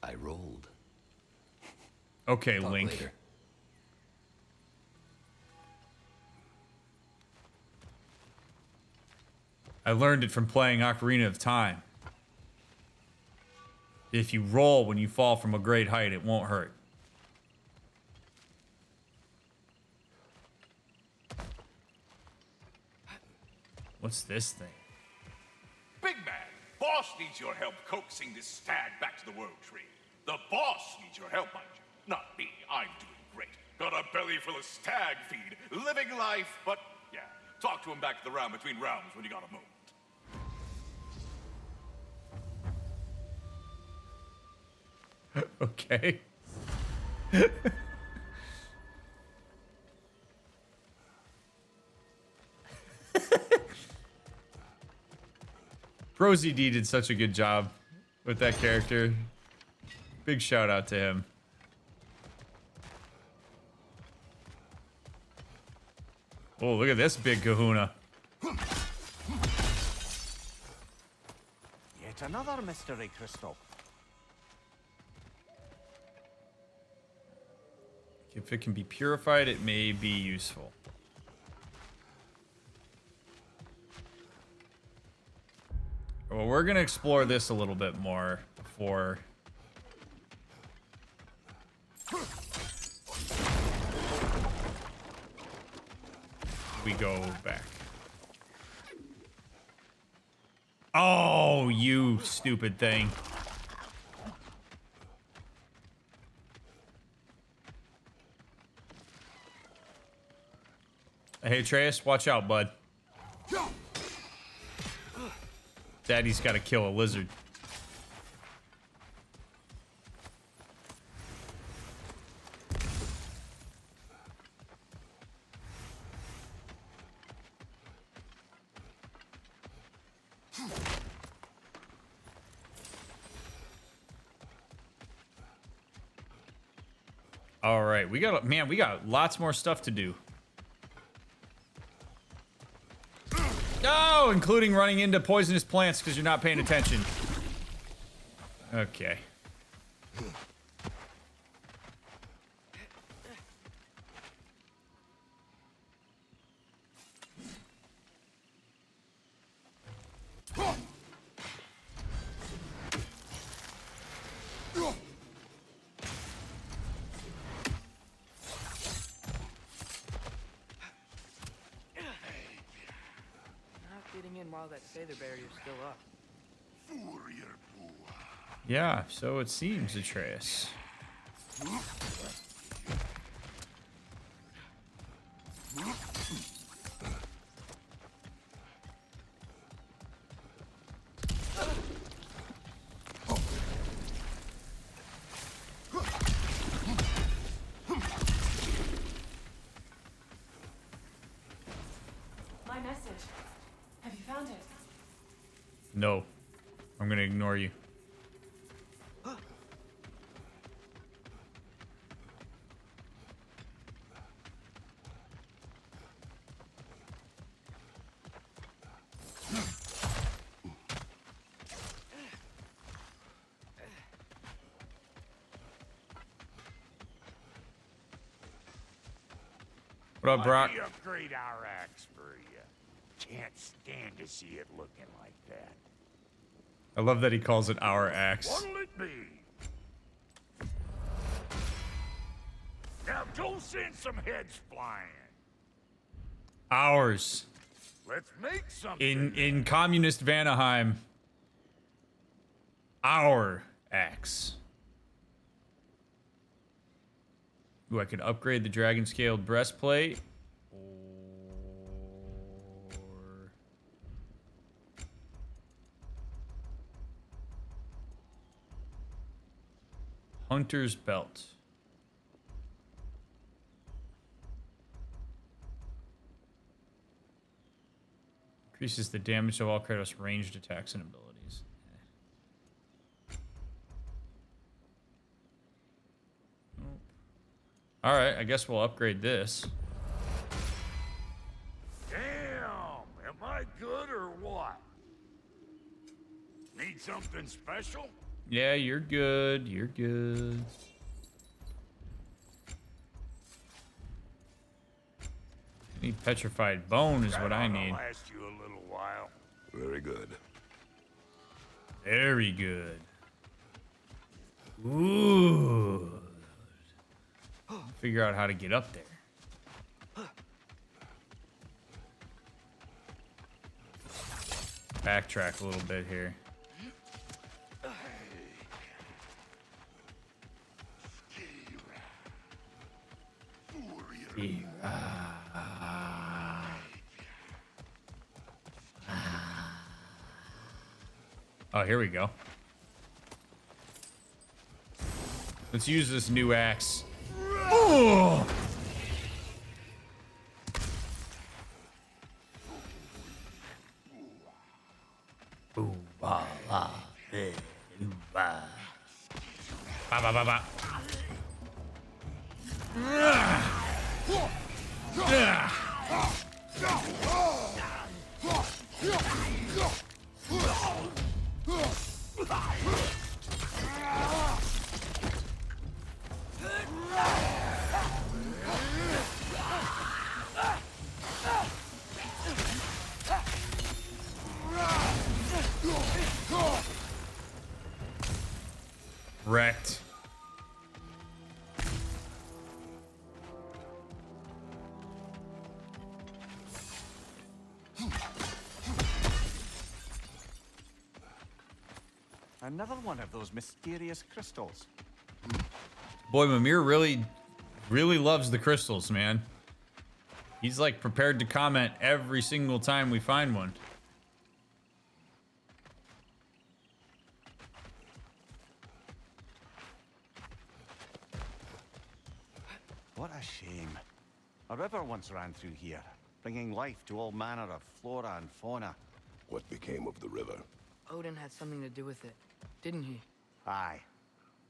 I rolled. Okay, Talk Link. later. I learned it from playing Ocarina of Time. If you roll when you fall from a great height, it won't hurt. What's this thing? Big man, boss needs your help coaxing this stag back to the world tree. The boss needs your help, mind you. Not me, I'm doing great. Got a belly full of stag feed, living life, but yeah, talk to him back at the round between rounds when you got a moment. Okay. Rosie D did such a good job with that character. Big shout out to him. Oh, look at this big kahuna. Yet another mystery crystal. If it can be purified, it may be useful. Well, we're going to explore this a little bit more before we go back. Oh, you stupid thing. Hey, Atreus, watch out, bud. Daddy's got to kill a lizard. All right, we got lots more stuff to do. Oh, including running into poisonous plants because you're not paying attention. Okay. While that Feather Barrier's still up. Yeah, so it seems, Atreus. My message. Have you found it? No. I'm gonna ignore you. What up, Brock? Let me upgrade our axe for you. Can't stand to see it looking like that. I love that he calls it our axe. What'll it be? Now go send some heads flying. Ours. Let's make something. In communist Vanaheim. Our axe. Ooh, I could upgrade the dragon scaled breastplate. Or Hunter's belt. Increases the damage of all Kratos' ranged attacks and abilities. Nope. All right, I guess we'll upgrade this. Damn, am I good or what? Need something special? Yeah, you're good. You're good. I need petrified bone is what I need. Last you a little while. Very good. Very good. Ooh. Figure out how to get up there. Backtrack a little bit here. Oh, here we go. Let's use this new axe. Oh! Ooh, ba, la, eh, ooh, ba. Ba, ba, ba, ba. Wrecked. Another one of those mysterious crystals. Boy, Mimir really loves the crystals, man. He's like prepared to comment every single time we find one. What a shame. A river once ran through here, bringing life to all manner of flora and fauna. What became of the river? Odin had something to do with it, didn't he? Aye.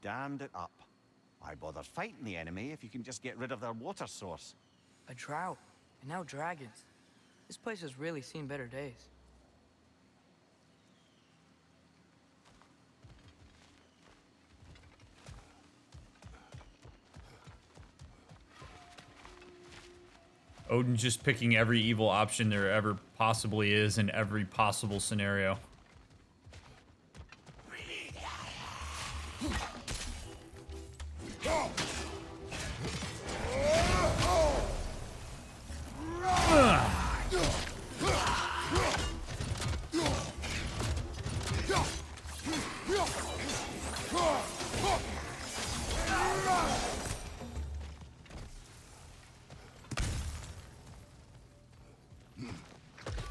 Dammed it up. Why bother fighting the enemy if you can just get rid of their water source? A drought, and now dragons. This place has really seen better days. Odin's just picking every evil option there ever possibly is in every possible scenario.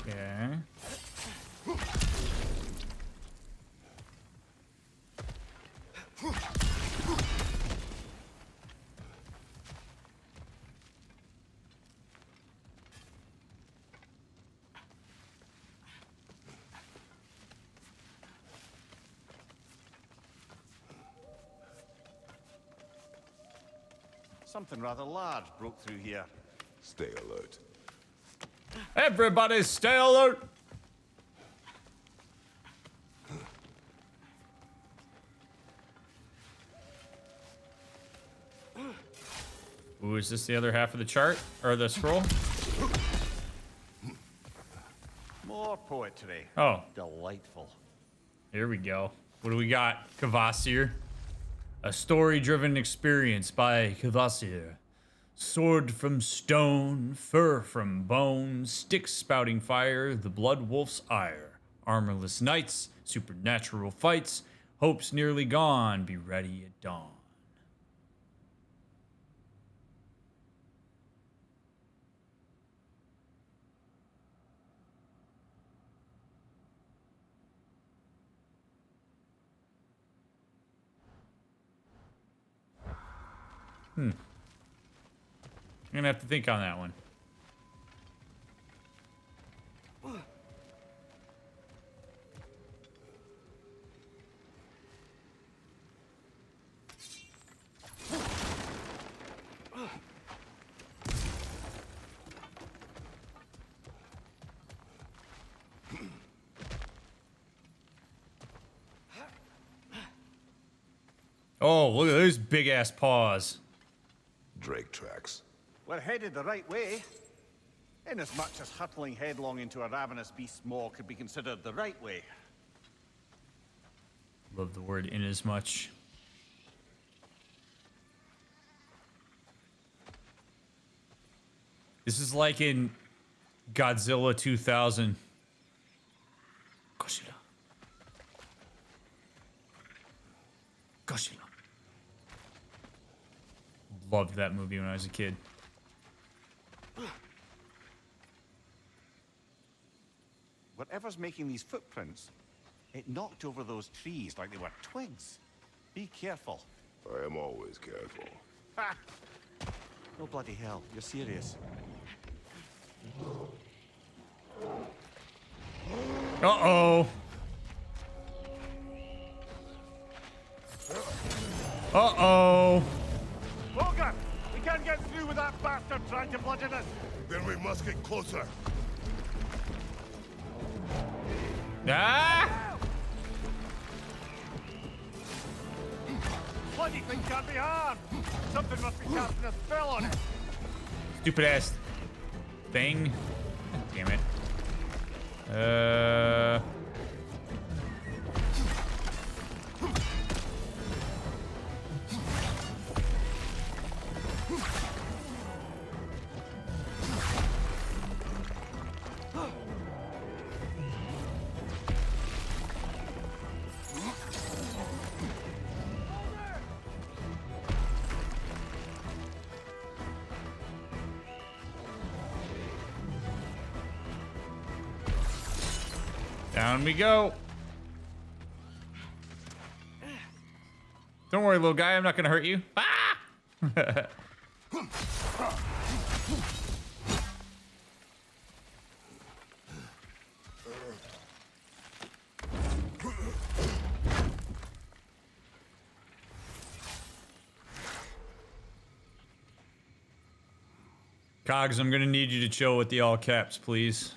Okay. Something rather large broke through here. Stay alert. Everybody stay alert! Ooh, is this the other half of the chart? Or the scroll? More poetry. Oh. Delightful. Here we go. What do we got, Kvasir? A story-driven experience by Kvasir. Sword from stone, fur from bone, sticks spouting fire, the blood wolf's ire. Armorless knights, supernatural fights, hope's nearly gone, be ready at dawn. I'm gonna have to think on that one. Oh, look at those big ass paws. Drake tracks. We're headed the right way. Inasmuch as hurtling headlong into a ravenous beast's maw could be considered the right way. Love the word inasmuch. This is like in Godzilla 2000. Godzilla. Godzilla. Loved that movie when I was a kid. Whatever's making these footprints, it knocked over those trees like they were twigs. Be careful. I am always careful. Ha! Oh, bloody hell. You're serious. Uh-oh. Uh-oh. Volker! We can't get through with that bastard trying to bludgeon us. Then we must get closer. Ah! Bloody thing can't be harmed. Something must be casting a spell on it. Stupid ass thing. Damn it. Down we go. Don't worry, little guy. I'm not gonna hurt you. Ah! Cogs, I'm gonna need you to chill with the all caps, please.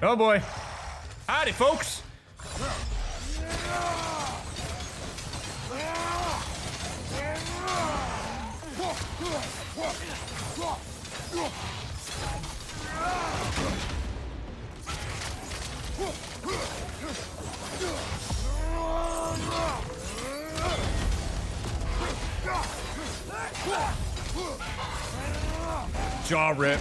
Oh boy. Howdy, folks. Jaw rip.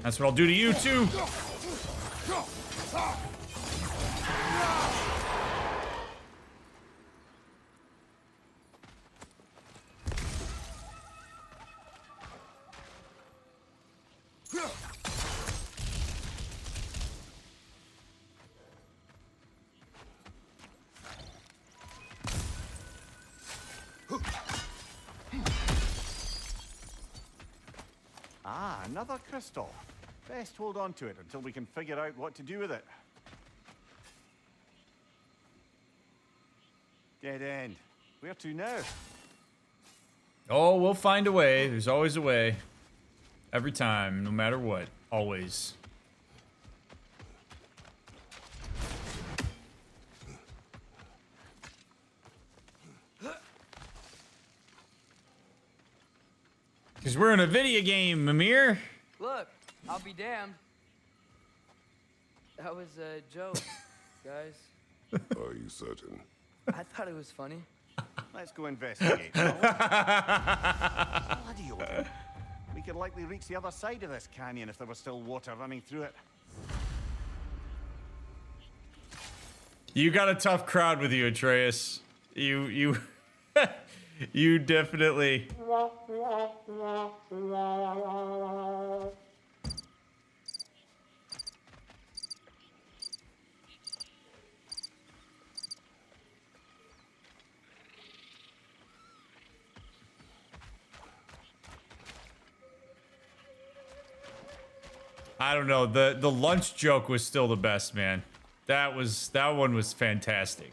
That's what I'll do to you too. Ah, another crystal. Best hold on to it until we can figure out what to do with it. Dead end. Where to now? Oh, we'll find a way. There's always a way. Every time, no matter what. Always. Because we're in a video game, Mimir. Look, I'll be damned. That was a joke, guys. Are you certain? I thought it was funny. Let's go investigate. Bloody odor. We could likely reach the other side of this canyon if there was still water running through it. You got a tough crowd with you, Atreus. You you definitely. I don't know. The lunch joke was still the best, man. That one was fantastic.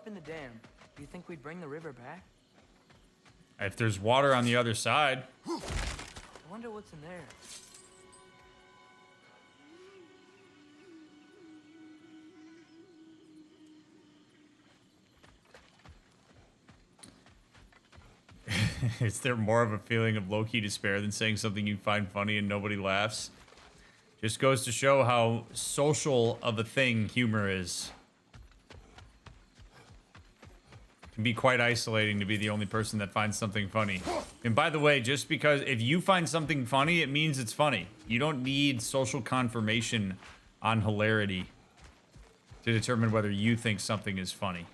in the dam, do you think we'd bring the river back? If there's water on the other side. I wonder what's in there. Is there more of a feeling of low-key despair than saying something you find funny and nobody laughs? Just goes to show how social of a thing humor is. It can be quite isolating to be the only person that finds something funny. And by the way, just because if you find something funny, it means it's funny. You don't need social confirmation on hilarity to determine whether you think something is funny.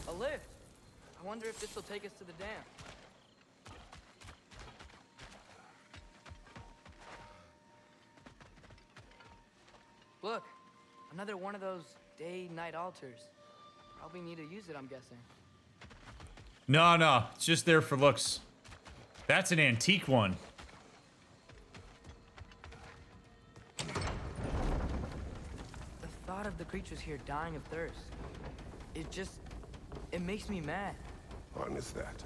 A lift. I wonder if this will take us to the dam. Look, another one of those day-night altars. Probably need to use it, I'm guessing. No, it's just there for looks. That's an antique one. The thought of the creatures here dying of thirst, it makes me mad. Harness that,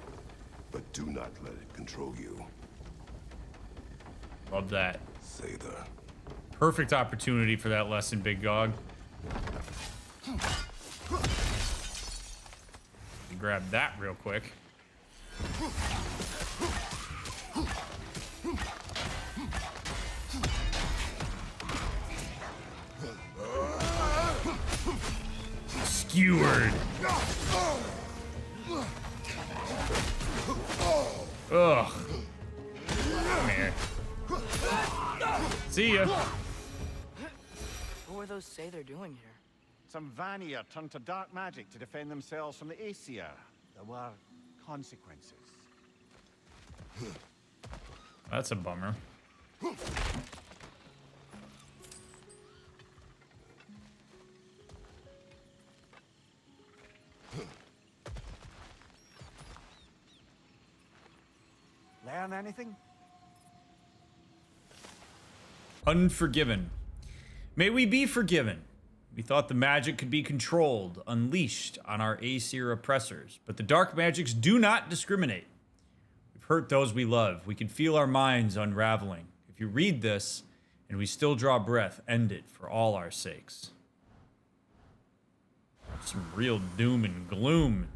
but do not let it control you. Love that. Sather. Perfect opportunity for that lesson, Big Gog. Grab that real quick. Skewered. Ugh. Come here. See ya. What were those say they're doing here? Some Vanir turned to dark magic to defend themselves from the Aesir. There were consequences. That's a bummer. Learn anything? Unforgiven. May we be forgiven. We thought the magic could be controlled, unleashed on our Aesir oppressors, but the dark magics do not discriminate. We've hurt those we love. We can feel our minds unraveling. If you read this and we still draw breath, end it for all our sakes. Some real doom and gloom.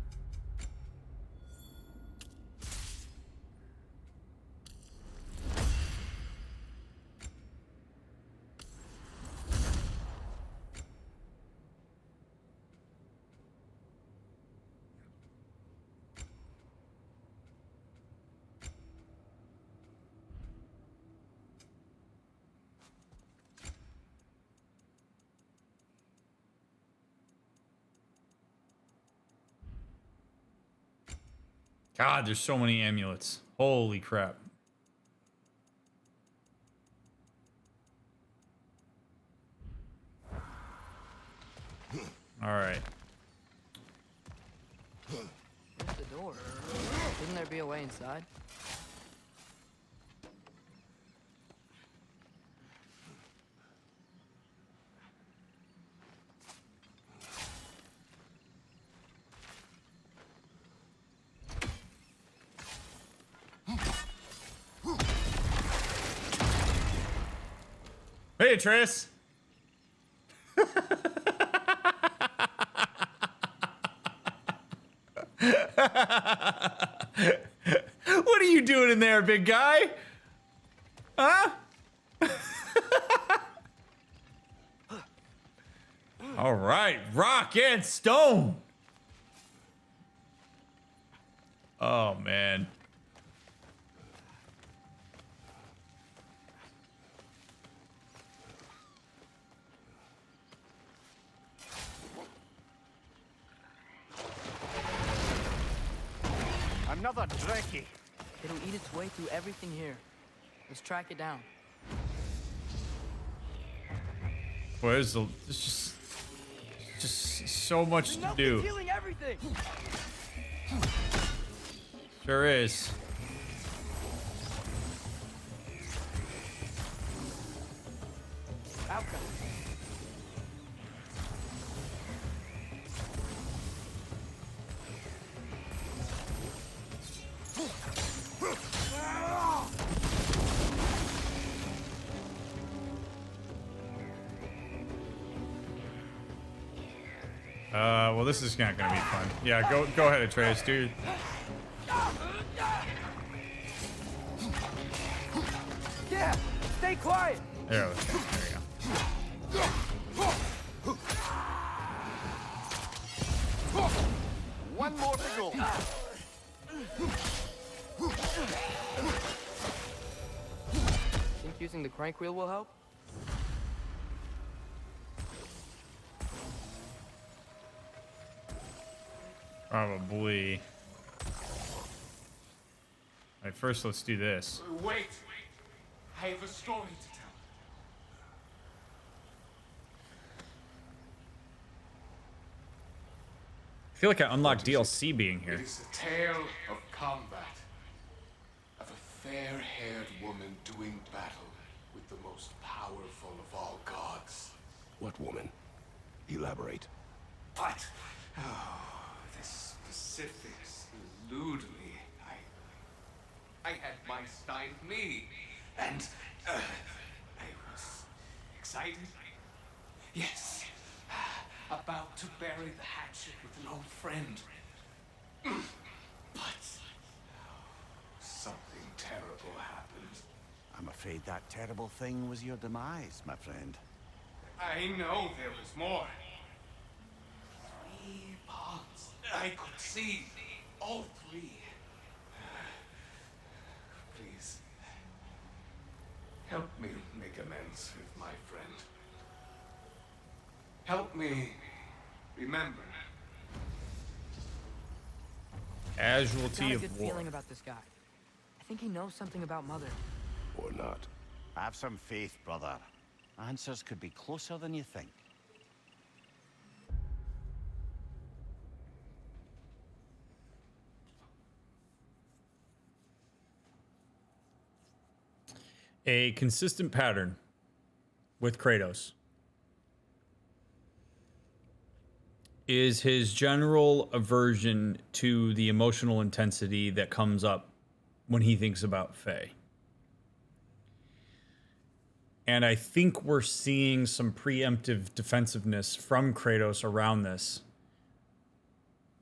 God, there's so many amulets. Holy crap. All right. Where's the door? Shouldn't there be a way inside? Hey, Triss. What are you doing in there, big guy? Huh? All right, rock and stone. Oh, man. Another Dreki. It'll eat its way through everything here. Let's track it down. There's just so much to do. Healing everything. Sure is. Outcome. Well, this is not gonna be fun. Yeah, go ahead, Atreus, dude. Yeah, stay quiet. There we go. One more to go. Think using the crank wheel will help? Probably. Alright, first let's do this. Wait! I have a story to tell. I feel like I unlocked DLC being here. It is a tale of combat. Of a fair-haired woman doing battle with the most powerful of all gods. What woman? Elaborate. But, oh, the specifics elude me. I had my Stein me, and I was excited. Yes, about to bury the hatchet with an old friend. But something terrible happened. I'm afraid that terrible thing was your demise, my friend. I know there was more. 3 parts. I could see all 3. Please, help me make amends with my friend. Help me remember. Casualty Got a of good war. feeling about this guy. I think he knows something about Mother. Or not. Have some faith, brother. Answers could be closer than you think. A consistent pattern with Kratos is his general aversion to the emotional intensity that comes up when he thinks about Faye. And I think we're seeing some preemptive defensiveness from Kratos around this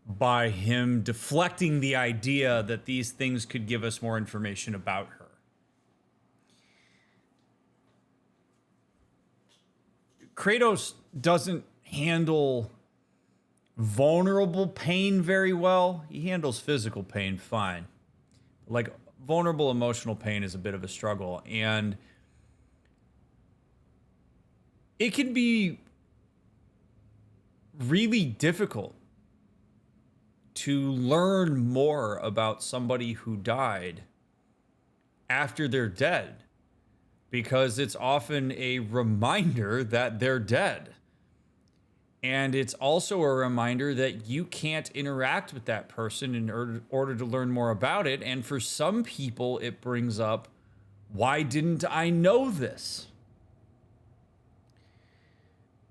by him deflecting the idea that these things could give us more information about her. Kratos doesn't handle vulnerable pain very well. He handles physical pain fine. Like, vulnerable emotional pain is a bit of a struggle, and it can be really difficult to learn more about somebody who died after they're dead, because it's often a reminder that they're dead. And it's also a reminder that you can't interact with that person in order to learn more about it. And for some people, it brings up, why didn't I know this?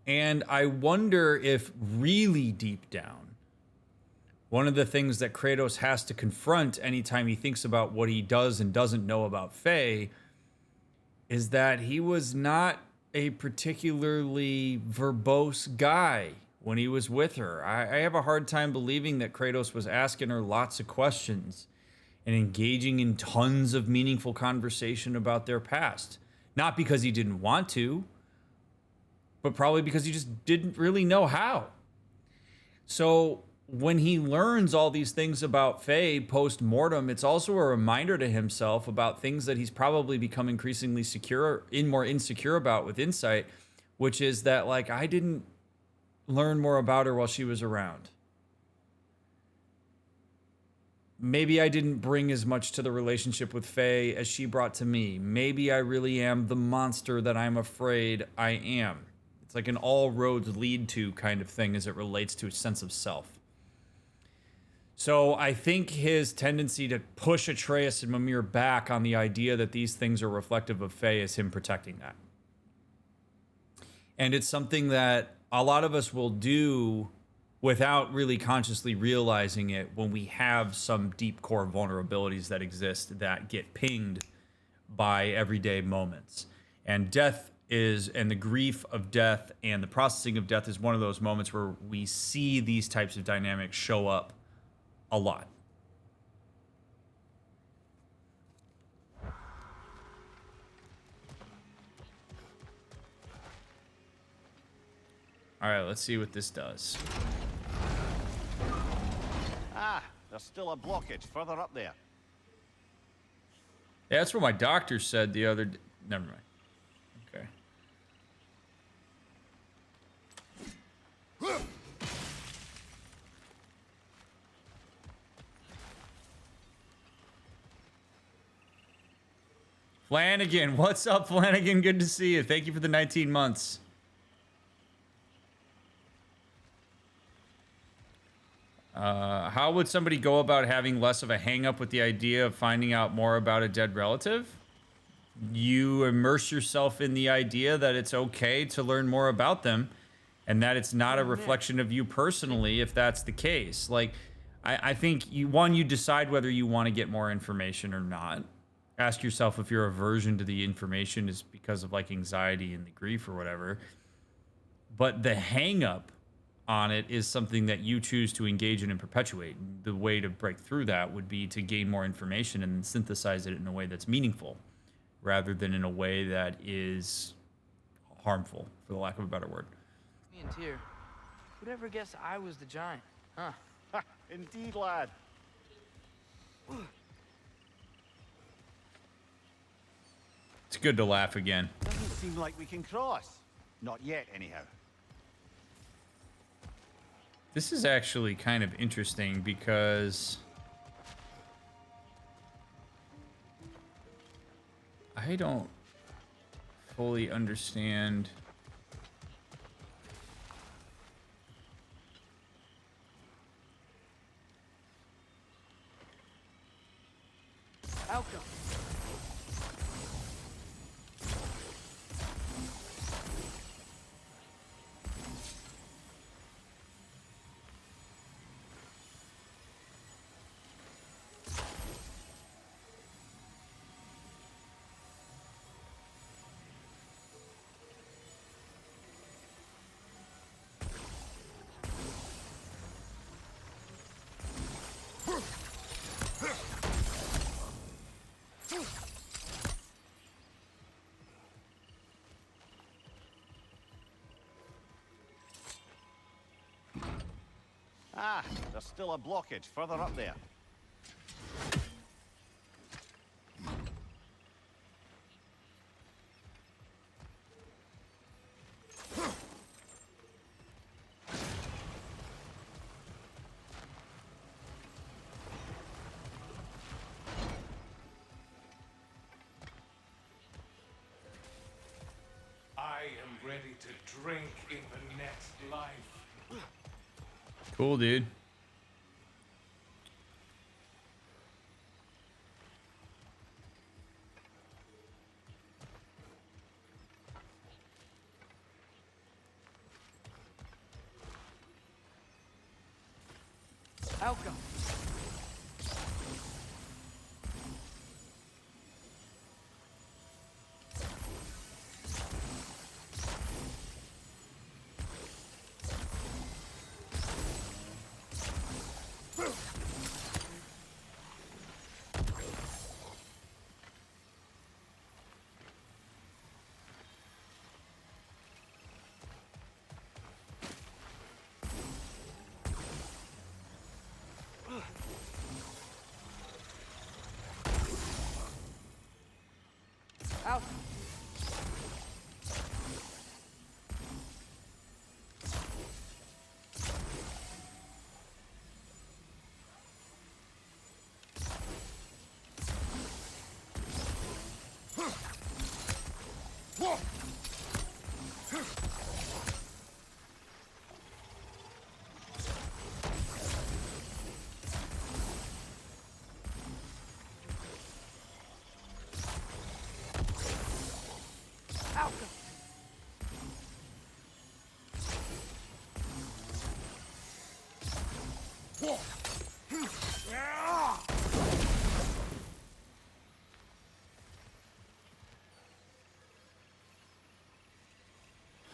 And I wonder if really deep down, one of the things that Kratos has to confront anytime he thinks about what he does and doesn't know about Faye is that he was not a particularly verbose guy when he was with her. I have a hard time believing that Kratos was asking her lots of questions and engaging in tons of meaningful conversation about their past. Not because he didn't want to, but probably because he just didn't really know how. So when he learns all these things about Faye post-mortem, it's also a reminder to himself about things that he's probably become increasingly more insecure about with insight, which is that, like, I didn't learn more about her while she was around. Maybe I didn't bring as much to the relationship with Faye as she brought to me. Maybe I really am the monster that I'm afraid I am. It's like an all roads lead to kind of thing as it relates to a sense of self. So I think his tendency to push Atreus and Mimir back on the idea that these things are reflective of Fae is him protecting that. And it's something that a lot of us will do without really consciously realizing it when we have some deep core vulnerabilities that exist that get pinged by everyday moments. And death is, and the grief of death and the processing of death is one of those moments where we see these types of dynamics show up a lot. All right, let's see what this does. Ah, there's still a blockage further up there. Yeah, that's what my doctor said the other day. Never mind. Okay. Flanagan, what's up, Flanagan? Good to see you. Thank you for the 19 months. How would somebody go about having less of a hang-up with the idea of finding out more about a dead relative? You immerse yourself in the idea that it's okay to learn more about them and that it's not a reflection of you personally if that's the case. Like, I think, you decide whether you want to get more information or not. Ask yourself if your aversion to the information is because of, like, anxiety and the grief or whatever. But the hang-up on it is something that you choose to engage in and perpetuate. The way to break through that would be to gain more information and synthesize it in a way that's meaningful rather than in a way that is harmful, for the lack of a better word. Me and Tyr. Who'd ever guess I was the giant? Huh? Indeed, lad. It's good to laugh again. Doesn't seem like we can cross. Not yet, anyhow. This is actually kind of interesting because I don't fully understand. Outcome. Ah, there's still a blockage further up there. I am ready to drink in the next life. Cool, dude. Outcome.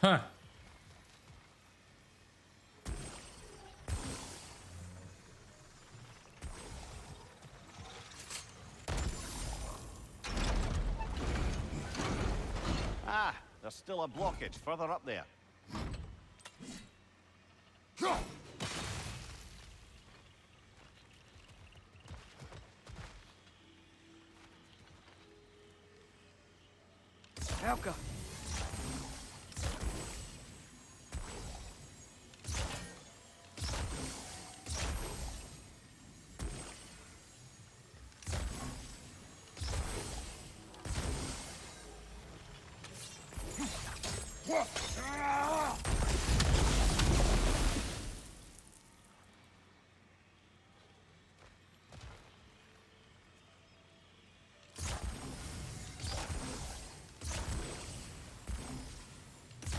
Huh. Ah, there's still a blockage further up there. Helka!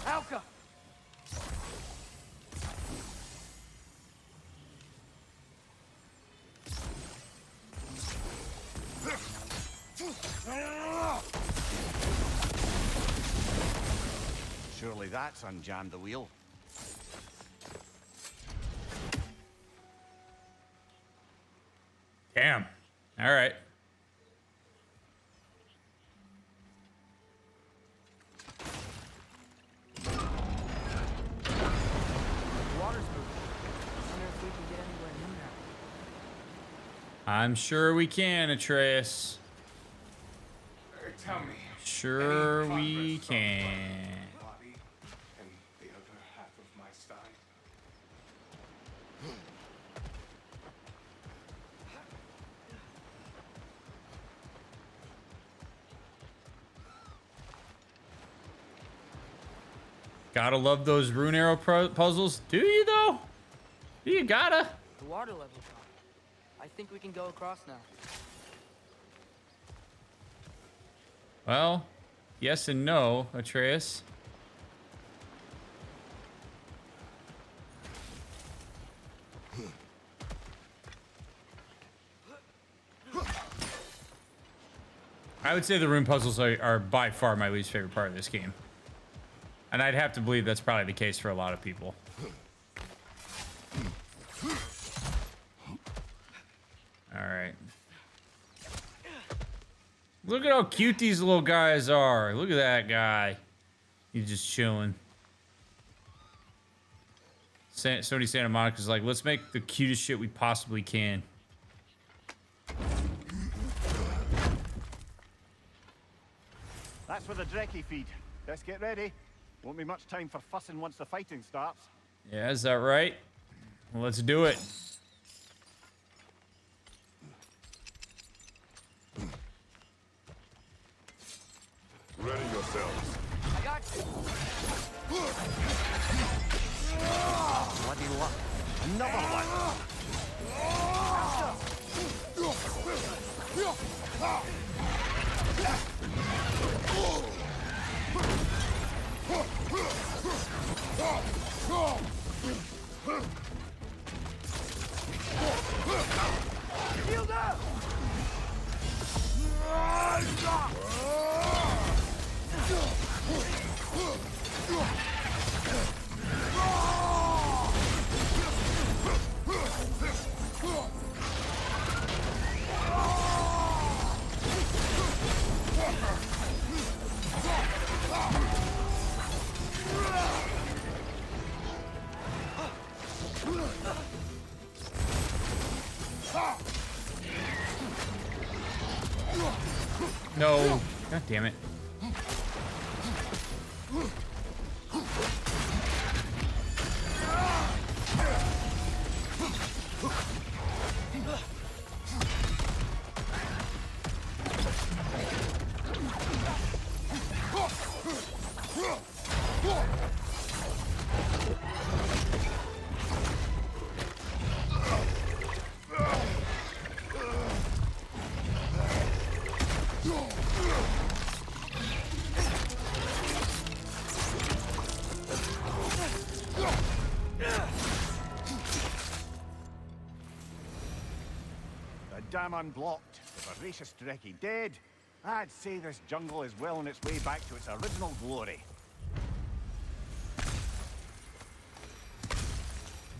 Helka! Surely that's unjammed the wheel. Damn. All right. I'm sure we can, Atreus. Tell me. Sure we can. Body and the other half of my side. Gotta love those rune arrow puzzles. Do you though? Do you gotta? The water level's up. I think we can go across now. Well, yes and no, Atreus. I would say the rune puzzles are by far my least favorite part of this game. And I'd have to believe that's probably the case for a lot of people. All right. Look at how cute these little guys are. Look at that guy. He's just chilling. Sony Santa Monica's like, let's make the cutest shit we possibly can. That's where the Drekkie feed. Let's get ready. Won't be much time for fussing once the fighting starts. Yeah, is that right? Well, let's do it. Ready yourselves. I got you! Bloody luck. Another one. Shield up! No. God damn it. Dam unblocked. The voracious Drekkie dead. I'd say this jungle is well on its way back to its original glory.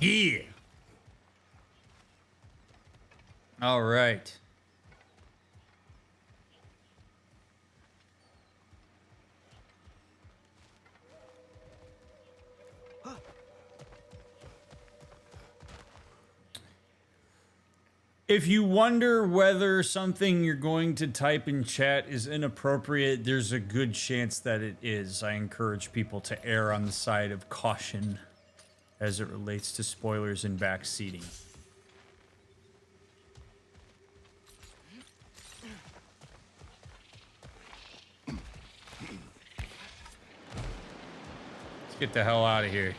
Yeah. All right. If you wonder whether something you're going to type in chat is inappropriate, there's a good chance that it is. I encourage people to err on the side of caution as it relates to spoilers and backseating. Let's get the hell out of here.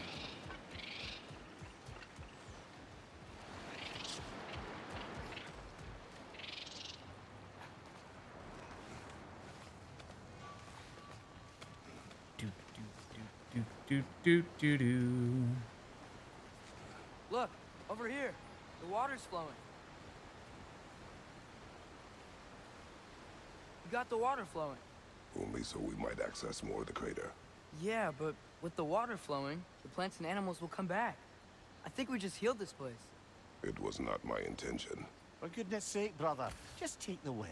Do. Look, over here. The water's flowing. We got the water flowing. Only so we might access more of the crater. Yeah, but with the water flowing, the plants and animals will come back. I think we just healed this place. It was not my intention. For goodness sake, brother, just take the win.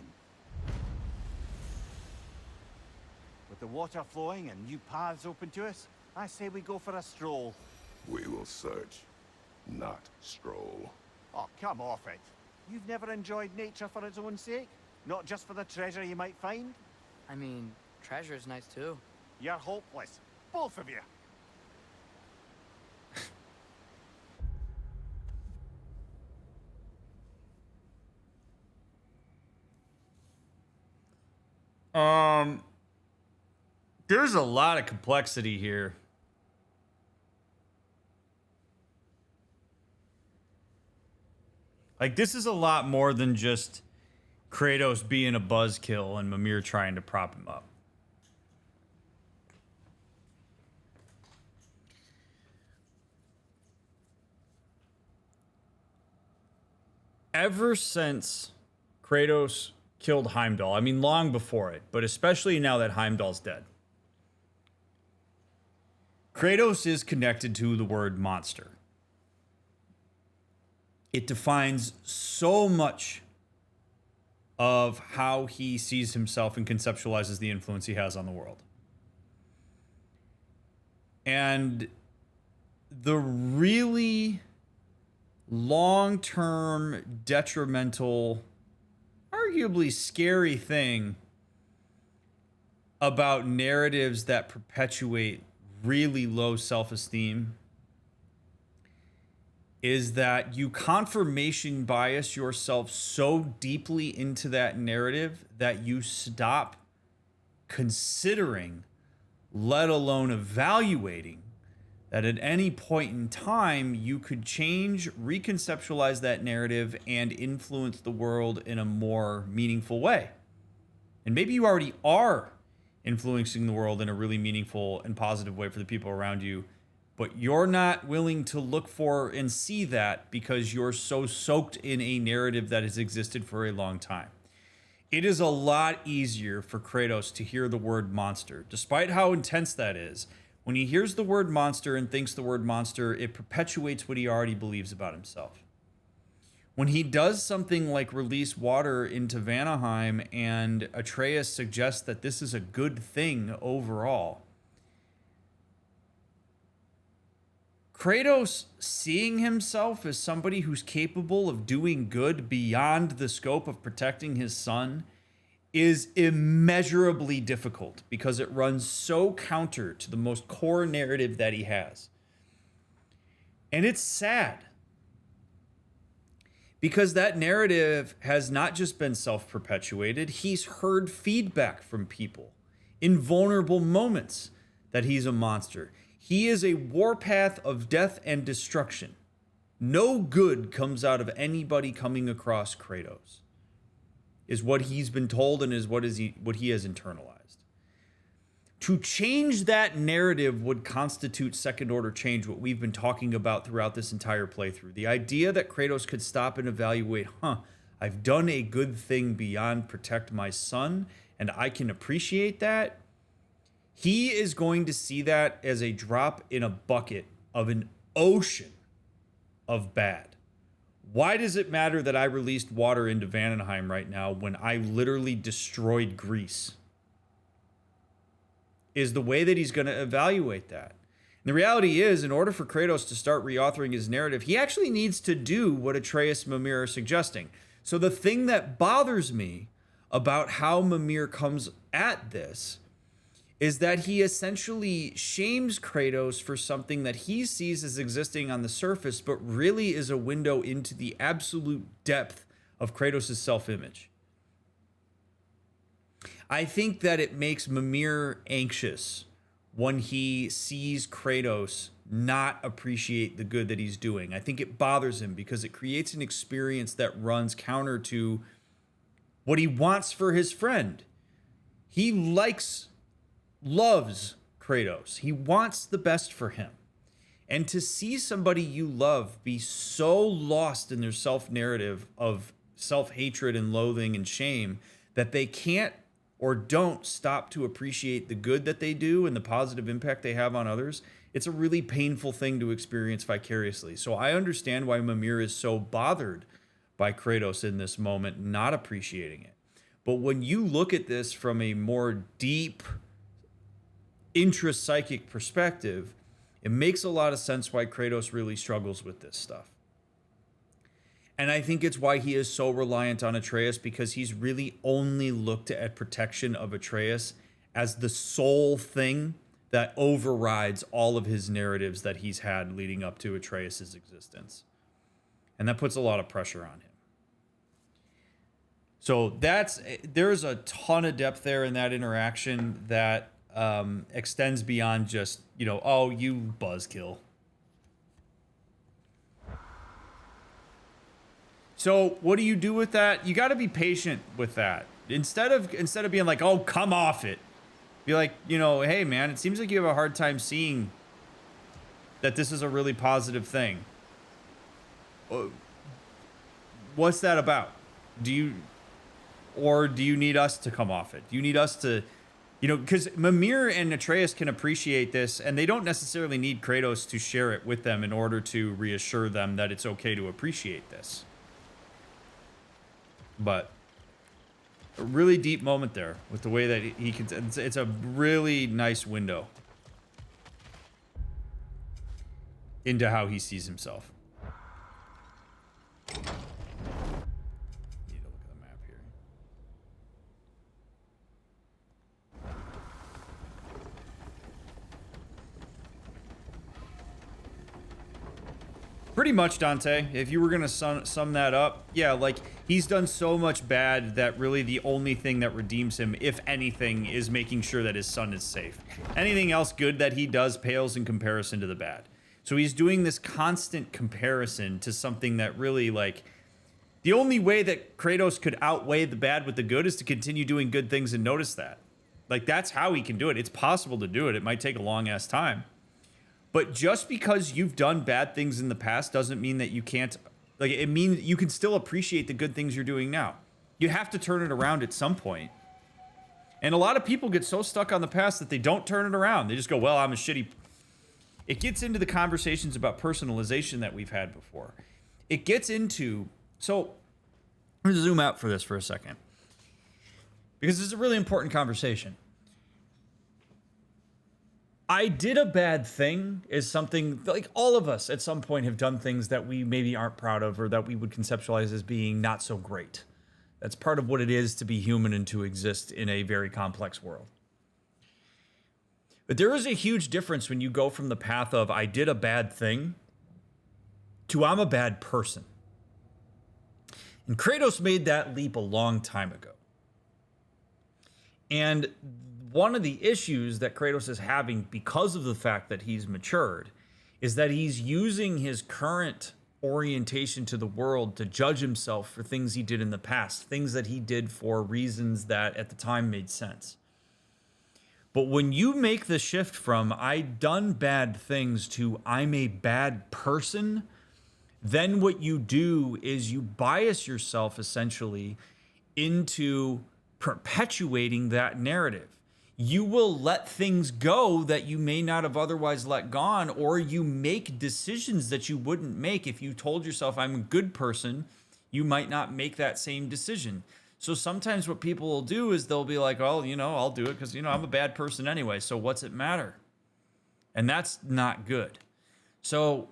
With the water flowing and new paths open to us, I say we go for a stroll. We will search, not stroll. Oh, come off it. You've never enjoyed nature for its own sake? Not just for the treasure you might find? I mean, treasure is nice too. You're hopeless. Both of you. There's a lot of complexity here. Like, this is a lot more than just Kratos being a buzzkill and Mimir trying to prop him up. Ever since Kratos killed Heimdall, I mean, long before it, but especially now that Heimdall's dead, Kratos is connected to the word monster. It defines so much of how he sees himself and conceptualizes the influence he has on the world. And the really long-term, detrimental, arguably scary thing about narratives that perpetuate really low self-esteem is that you confirmation bias yourself so deeply into that narrative that you stop considering, let alone evaluating, that at any point in time you could change, reconceptualize that narrative, and influence the world in a more meaningful way. And maybe you already are influencing the world in a really meaningful and positive way for the people around you, but you're not willing to look for and see that because you're so soaked in a narrative that has existed for a long time. It is a lot easier for Kratos to hear the word monster, despite how intense that is. When he hears the word monster and thinks the word monster, it perpetuates what he already believes about himself. When he does something like release water into Vanaheim and Atreus suggests that this is a good thing overall, Kratos seeing himself as somebody who's capable of doing good beyond the scope of protecting his son is immeasurably difficult because it runs so counter to the most core narrative that he has. And it's sad because that narrative has not just been self-perpetuated, he's heard feedback from people in vulnerable moments that he's a monster. He is a warpath of death and destruction. No good comes out of anybody coming across Kratos, is what he's been told and is what he has internalized. To change that narrative would constitute second-order change, what we've been talking about throughout this entire playthrough. The idea that Kratos could stop and evaluate, I've done a good thing beyond protect my son, and I can appreciate that. He is going to see that as a drop in a bucket of an ocean of bad. Why does it matter that I released water into Vandenheim right now when I literally destroyed Greece? Is the way that he's going to evaluate that. And the reality is, in order for Kratos to start reauthoring his narrative, he actually needs to do what Atreus and Mimir are suggesting. So the thing that bothers me about how Mimir comes at this is that he essentially shames Kratos for something that he sees as existing on the surface, but really is a window into the absolute depth of Kratos' self-image. I think that it makes Mimir anxious when he sees Kratos not appreciate the good that he's doing. I think it bothers him because it creates an experience that runs counter to what he wants for his friend. He loves Kratos. He wants the best for him. And to see somebody you love be so lost in their self-narrative of self-hatred and loathing and shame that they can't or don't stop to appreciate the good that they do and the positive impact they have on others, it's a really painful thing to experience vicariously. So I understand why Mimir is so bothered by Kratos in this moment, not appreciating it. But when you look at this from a more deep, intrapsychic perspective, it makes a lot of sense why Kratos really struggles with this stuff. And I think it's why he is so reliant on Atreus, because he's really only looked at protection of Atreus as the sole thing that overrides all of his narratives that he's had leading up to Atreus' existence. And that puts a lot of pressure on him. So there's a ton of depth there in that interaction that extends beyond just, oh, you buzzkill. So what do you do with that? You got to be patient with that. Instead of being like, oh, come off it. Be like, hey, man, it seems like you have a hard time seeing that this is a really positive thing. What's that about? Do you need us to come off it? Do you need us to, because Mimir and Atreus can appreciate this, and they don't necessarily need Kratos to share it with them in order to reassure them that it's okay to appreciate this. But a really deep moment there with the way that he can. It's a really nice window into how he sees himself. Need to look at the map here. Pretty much, Dante. If you were going to sum that up, yeah, like, he's done so much bad that really the only thing that redeems him, if anything, is making sure that his son is safe. Anything else good that he does pales in comparison to the bad. So he's doing this constant comparison to something that really, like, the only way that Kratos could outweigh the bad with the good is to continue doing good things and notice that. Like, that's how he can do it. It's possible to do it. It might take a long-ass time. But just because you've done bad things in the past doesn't mean that you can't, like, it means you can still appreciate the good things you're doing now. You have to turn it around at some point. And a lot of people get so stuck on the past that they don't turn it around. They just go, well, I'm a shitty. It gets into the conversations about personalization that we've had before. It gets into, so I'm going to zoom out for this for a second, because this is a really important conversation. I did a bad thing is something like all of us at some point have done things that we maybe aren't proud of or that we would conceptualize as being not so great. That's part of what it is to be human and to exist in a very complex world. But there is a huge difference when you go from the path of I did a bad thing to I'm a bad person. And Kratos made that leap a long time ago. And one of the issues that Kratos is having because of the fact that he's matured is that he's using his current orientation to the world to judge himself for things he did in the past, things that he did for reasons that at the time made sense. But when you make the shift from I done bad things to I'm a bad person, then what you do is you bias yourself essentially into perpetuating that narrative. you will let things go that you may not have otherwise let gone, or you make decisions that you wouldn't make. If you told yourself, I'm a good person, you might not make that same decision. So sometimes what people will do is they'll be like, oh, I'll do it because, I'm a bad person anyway. So what's it matter? And that's not good. So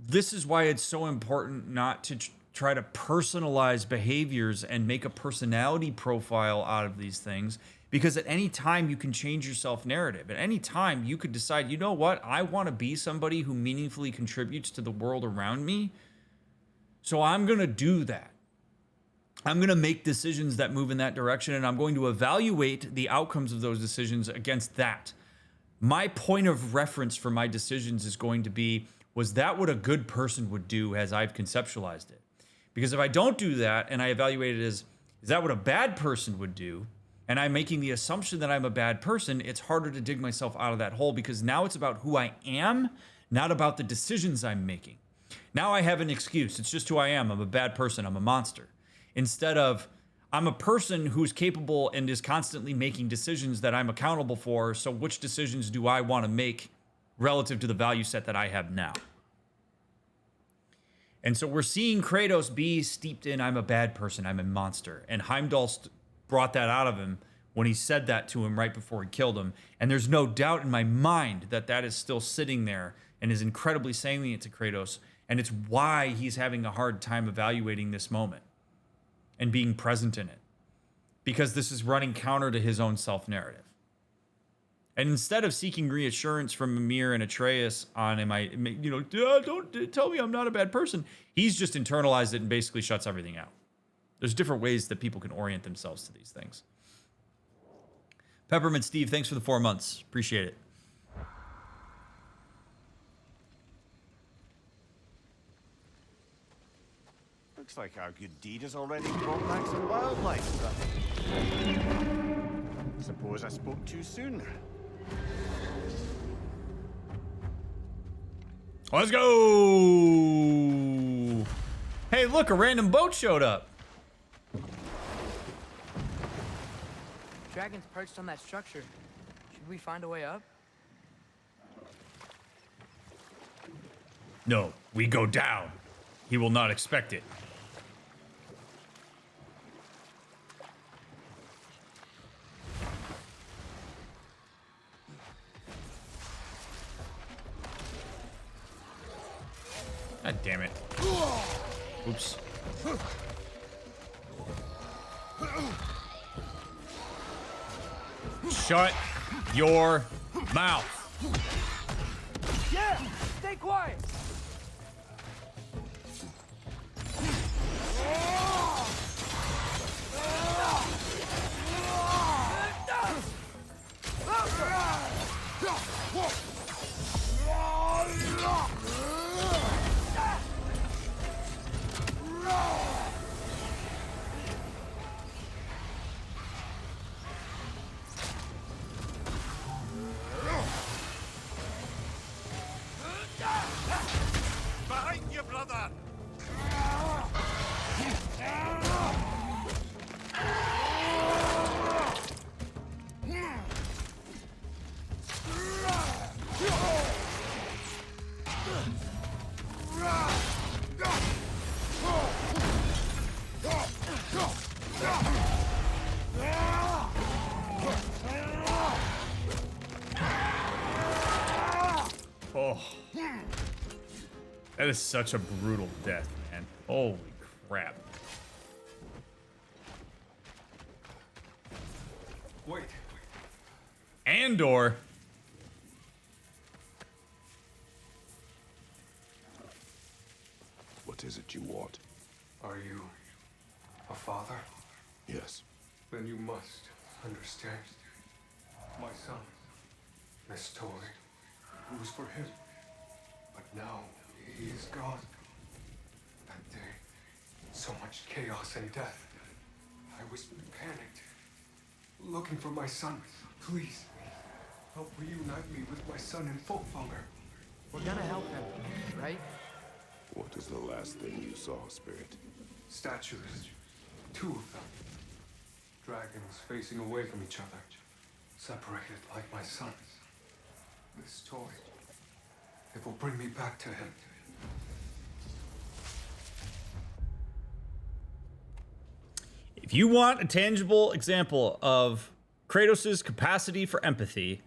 this is why it's so important not to try to personalize behaviors and make a personality profile out of these things, because at any time you can change your self-narrative. At any time you could decide, you know what? I want to be somebody who meaningfully contributes to the world around me. So I'm going to do that. I'm going to make decisions that move in that direction, and I'm going to evaluate the outcomes of those decisions against that. My point of reference for my decisions is going to be, was that what a good person would do as I've conceptualized it? Because if I don't do that and I evaluate it as, is that what a bad person would do? And I'm making the assumption that I'm a bad person, it's harder to dig myself out of that hole, because now it's about who I am, not about the decisions I'm making. Now I have an excuse. It's just who I am. I'm a bad person. I'm a monster. Instead of, I'm a person who's capable and is constantly making decisions that I'm accountable for. So which decisions do I want to make relative to the value set that I have now? And so we're seeing Kratos be steeped in, I'm a bad person, I'm a monster. And Heimdall brought that out of him when he said that to him right before he killed him. And there's no doubt in my mind that that is still sitting there and is incredibly salient to Kratos. And it's why he's having a hard time evaluating this moment and being present in it, because this is running counter to his own self-narrative. And instead of seeking reassurance from Mimir and Atreus on, don't tell me I'm not a bad person, he's just internalized it and basically shuts everything out. There's different ways that people can orient themselves to these things. Peppermint Steve, thanks for the 4 months. Appreciate it. Looks like our good deed has already brought back some wildlife, but suppose I spoke too soon. Let's go! Hey, look, a random boat showed up. Dragon's perched on that structure. Should we find a way up? No, we go down. He will not expect it. God damn it. Oops. Shut your mouth. Yeah! Stay quiet! Behind you, brother! Oh. That is such a brutal death, man. Holy crap. Wait. Andor. What is it you want? Are you a father? Yes. Then you must understand. My son, this story, it was for him. But now, he is gone. That day, so much chaos and death. I was panicked, looking for my son. Please, help reunite me with my son in Folkvanger. We're gonna help him, right? What is the last thing you saw, Spirit? Statues, 2 of them. Dragons facing away from each other. separated like my sons. This toy, it will bring me back to him. If you want a tangible example of Kratos' capacity for empathy,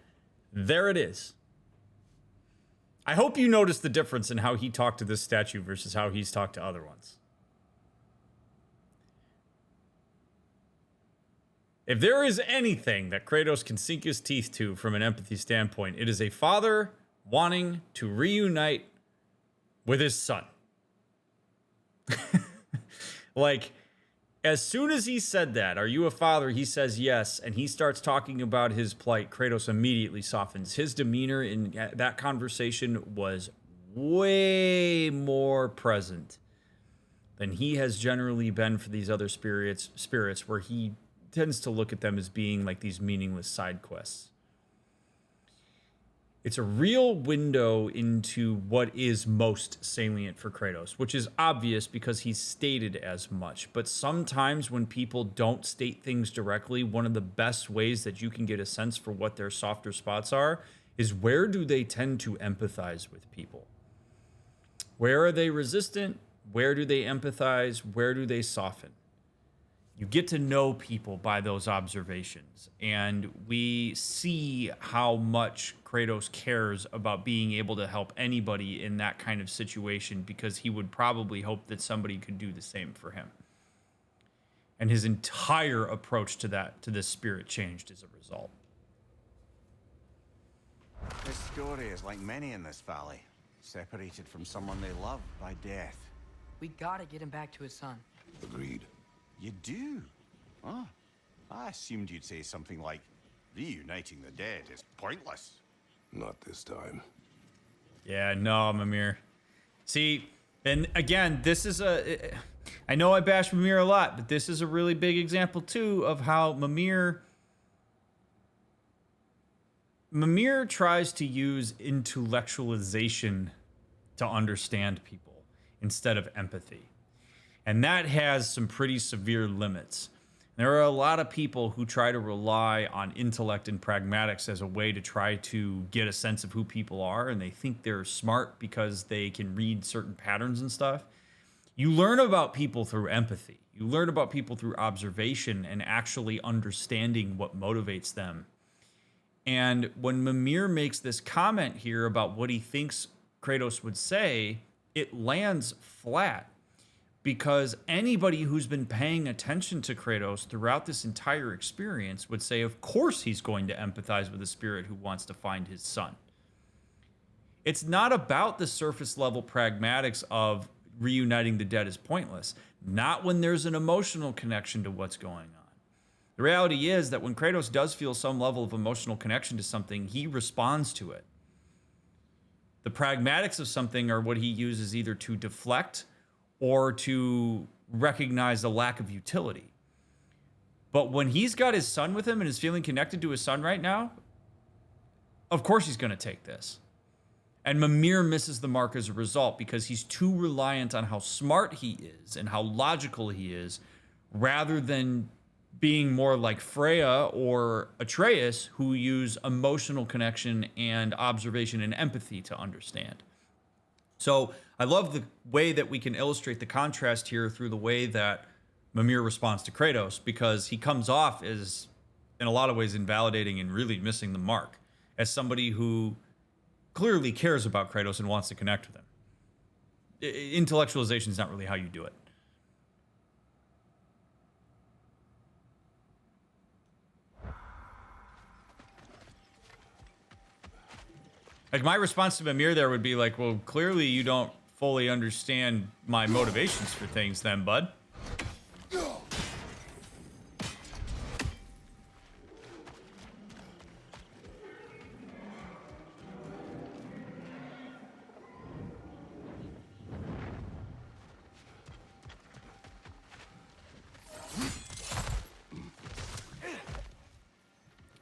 there it is. I hope you noticed the difference in how he talked to this statue versus how he's talked to other ones. If there is anything that Kratos can sink his teeth to from an empathy standpoint, it is a father wanting to reunite with his son. Like, as soon as he said that, "Are you a father?" he says yes, and he starts talking about his plight, Kratos immediately softens. His demeanor in that conversation was way more present than he has generally been for these other spirits where he tends to look at them as being like these meaningless side quests. It's a real window into what is most salient for Kratos, which is obvious because he's stated as much. But sometimes when people don't state things directly, one of the best ways that you can get a sense for what their softer spots are is where do they tend to empathize with people? Where are they resistant? Where do they empathize? Where do they soften? You get to know people by those observations, and we see how much Kratos cares about being able to help anybody in that kind of situation because he would probably hope that somebody could do the same for him. And his entire approach to this spirit changed as a result. This story is like many in this valley, separated from someone they love by death. We gotta get him back to his son. Agreed. You do? Oh, I assumed you'd say something like, reuniting the dead is pointless. Not this time. Yeah, no, Mimir. See, and again, this is I know I bash Mimir a lot, but this is a really big example too of how Mimir tries to use intellectualization to understand people instead of empathy. And that has some pretty severe limits. There are a lot of people who try to rely on intellect and pragmatics as a way to try to get a sense of who people are, and they think they're smart because they can read certain patterns and stuff. You learn about people through empathy. You learn about people through observation and actually understanding what motivates them. And when Mimir makes this comment here about what he thinks Kratos would say, it lands flat. Because anybody who's been paying attention to Kratos throughout this entire experience would say, of course he's going to empathize with a spirit who wants to find his son. It's not about the surface level pragmatics of reuniting the dead is pointless. Not when there's an emotional connection to what's going on. The reality is that when Kratos does feel some level of emotional connection to something, he responds to it. The pragmatics of something are what he uses either to deflect or to recognize the lack of utility. But when he's got his son with him and is feeling connected to his son right now, of course he's going to take this. And Mimir misses the mark as a result because he's too reliant on how smart he is and how logical he is, rather than being more like Freya or Atreus, who use emotional connection and observation and empathy to understand. So I love the way that we can illustrate the contrast here through the way that Mimir responds to Kratos, because he comes off as, in a lot of ways, invalidating and really missing the mark as somebody who clearly cares about Kratos and wants to connect with him. Intellectualization is not really how you do it. Like, my response to Mimir there would be like, well, clearly you don't fully understand my motivations for things then, bud.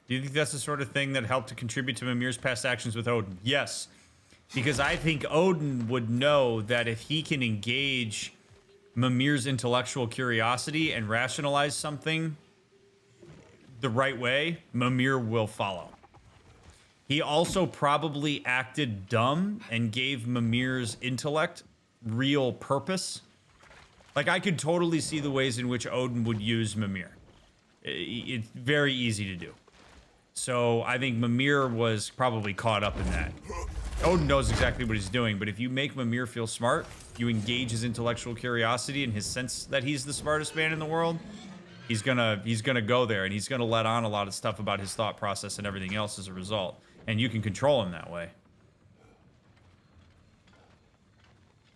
Do you think that's the sort of thing that helped to contribute to Mimir's past actions with Odin? Yes, because I think Odin would know that if he can engage Mimir's intellectual curiosity and rationalize something, the right way, Mimir will follow. He also probably acted dumb and gave Mimir's intellect real purpose. Like, I could totally see the ways in which Odin would use Mimir. It's very easy to do. So I think Mimir was probably caught up in that. Odin knows exactly what he's doing, but if you make Mimir feel smart, you engage his intellectual curiosity and his sense that he's the smartest man in the world, he's gonna go there, and he's gonna let on a lot of stuff about his thought process and everything else as a result. And you can control him that way.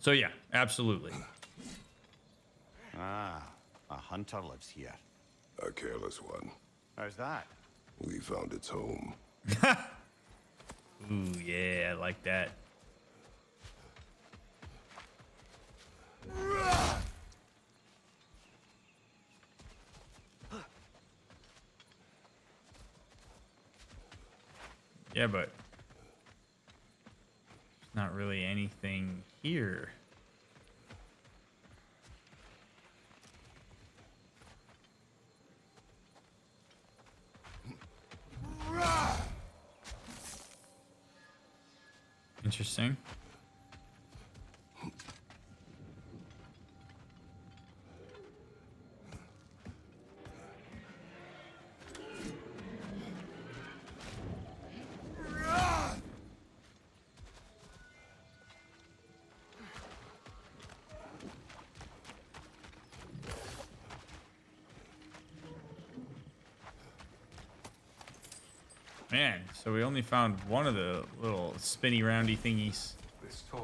So yeah, absolutely. Ah, a hunter lives here. A careless one. How's that? We found its home. Ooh, yeah, I like that. Yeah, but not really anything here. Interesting. Man, so we only found one of the little spinny roundy thingies. This toy,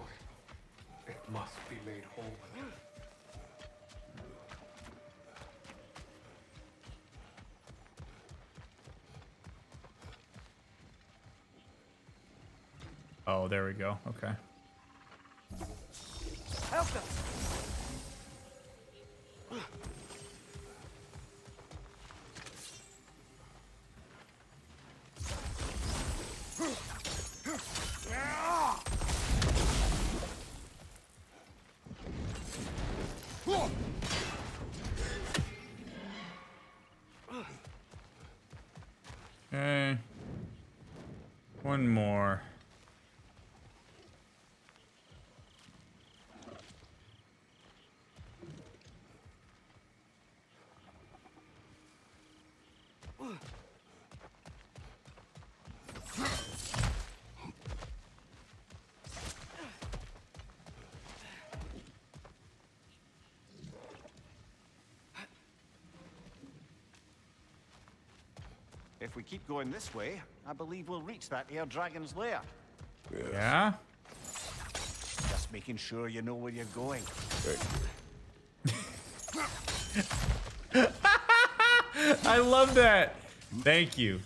it must be made whole. Oh, there we go. Okay. Help them! Okay. One more. If we keep going this way, I believe we'll reach that air dragon's lair. Yes. Yeah? Just making sure you know where you're going. I love that. Thank you.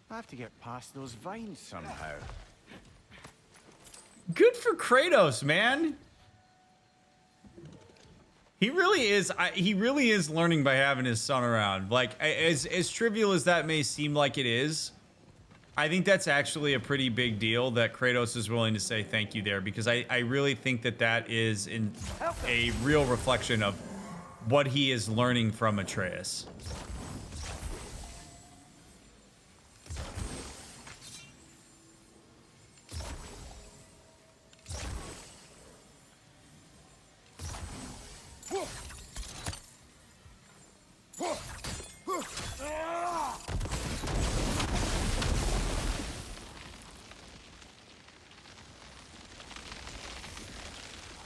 I have to get past those vines somehow. Good for Kratos, man. He really is. He really is learning by having his son around. Like, as trivial as that may seem like it is, I think that's actually a pretty big deal that Kratos is willing to say thank you there, because I really think that that is a real reflection of what he is learning from Atreus.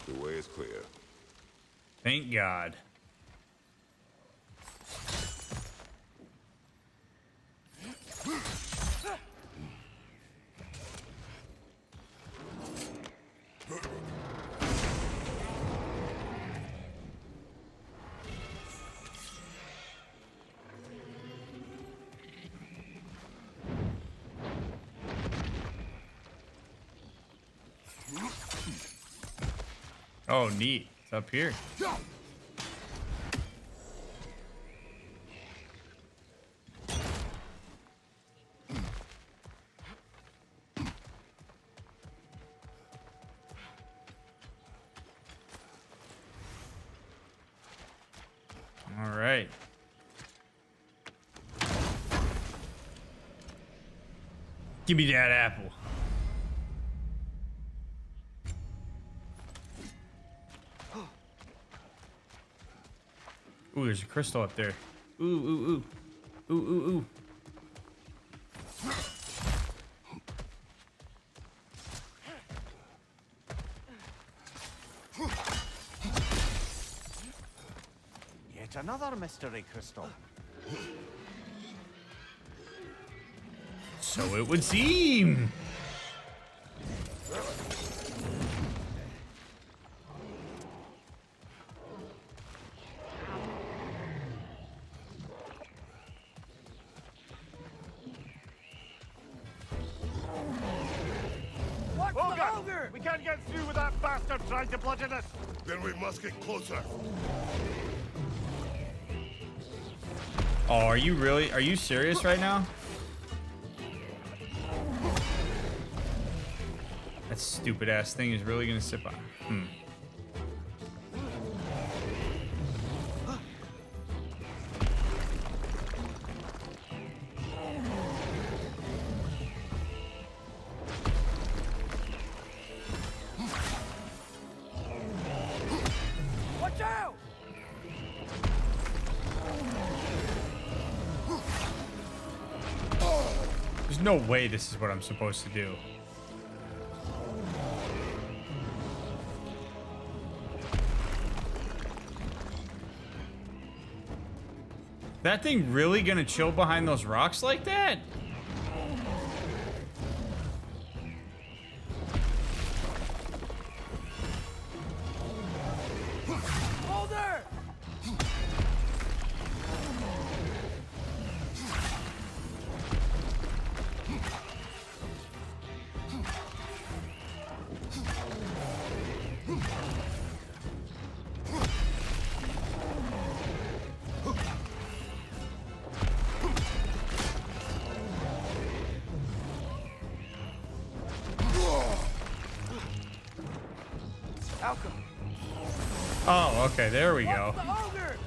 The way is clear. Thank God. Oh, neat. It's up here. All right. Give me that apple. Ooh, there's a crystal up there. Ooh, ooh, ooh. Ooh, ooh, ooh. Yet another mystery crystal. So it would seem. Ogre! We can't get through with that bastard trying to bludgeon us. Then we must get closer. Oh, are you really? Are you serious right now? That stupid ass thing is really gonna sit on. Watch out! There's no way this is what I'm supposed to do. That thing really gonna chill behind those rocks like that? Boulder! Oh, okay, there we go. The ogre!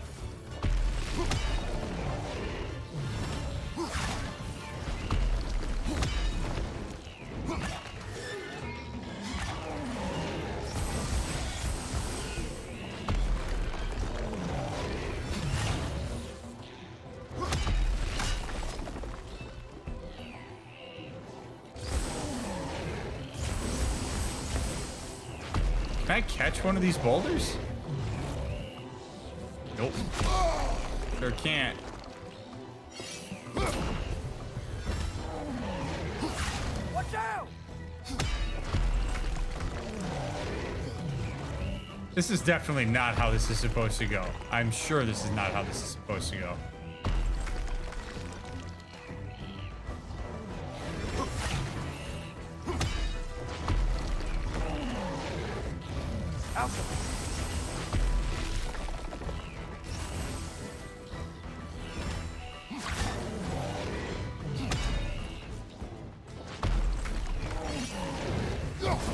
Can I catch one of these boulders? Nope. Sure can't. Watch out! This is definitely not how this is supposed to go. I'm sure this is not how this is supposed to go.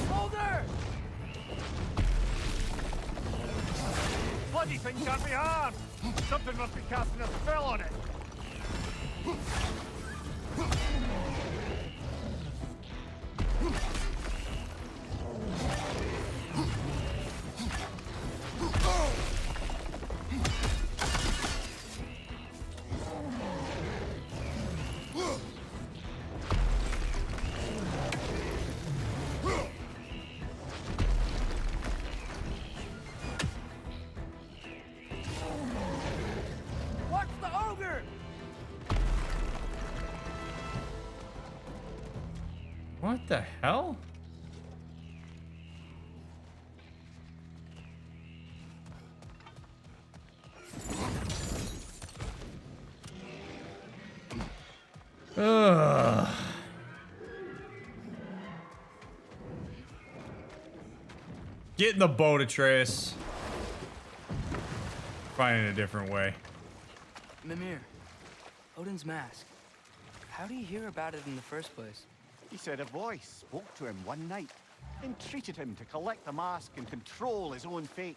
Boulder! Bloody thing can't be harmed. Something must be casting a spell on it. Watch the ogre! What the hell? Ugh. Get in the boat, Atreus. Find it a different way. Mimir, Odin's mask. How do you hear about it in the first place? He said a voice spoke to him one night, entreated him to collect the mask and control his own fate.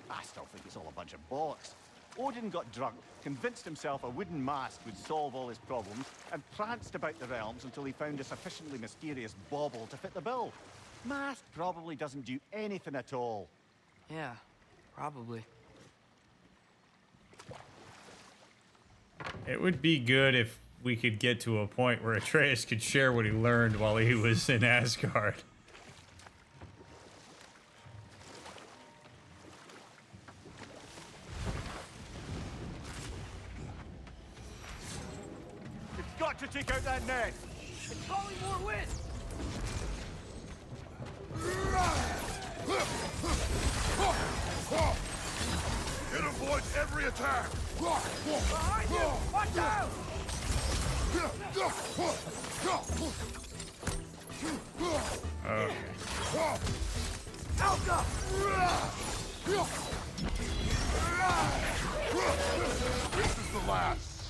I still think it's all a bunch of bollocks. Odin got drunk, convinced himself a wooden mast would solve all his problems, and pranced about the realms until he found a sufficiently mysterious bauble to fit the bill. Mast probably doesn't do anything at all. Yeah, probably. It would be good if we could get to a point where Atreus could share what he learned while he was in Asgard. You've got to take out that net! It's calling more wind! It avoids every attack! Behind you! Watch out! Okay. Elka! This is the last.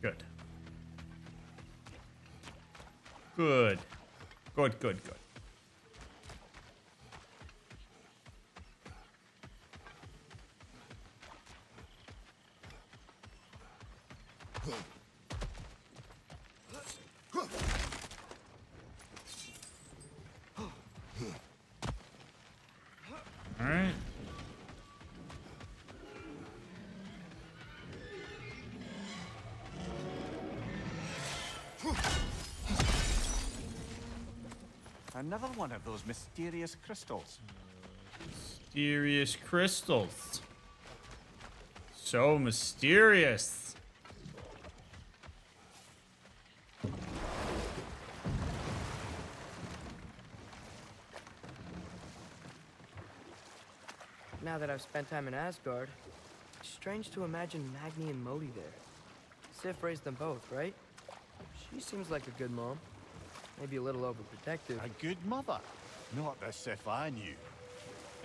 Good. Good. Good, good, good. All right. Another one of those mysterious crystals. Mysterious crystals. So mysterious. Now that I've spent time in Asgard, it's strange to imagine Magni and Modi there. Sif raised them both, right? She seems like a good mom. Maybe a little overprotective. A good mother. Not the Sif I knew.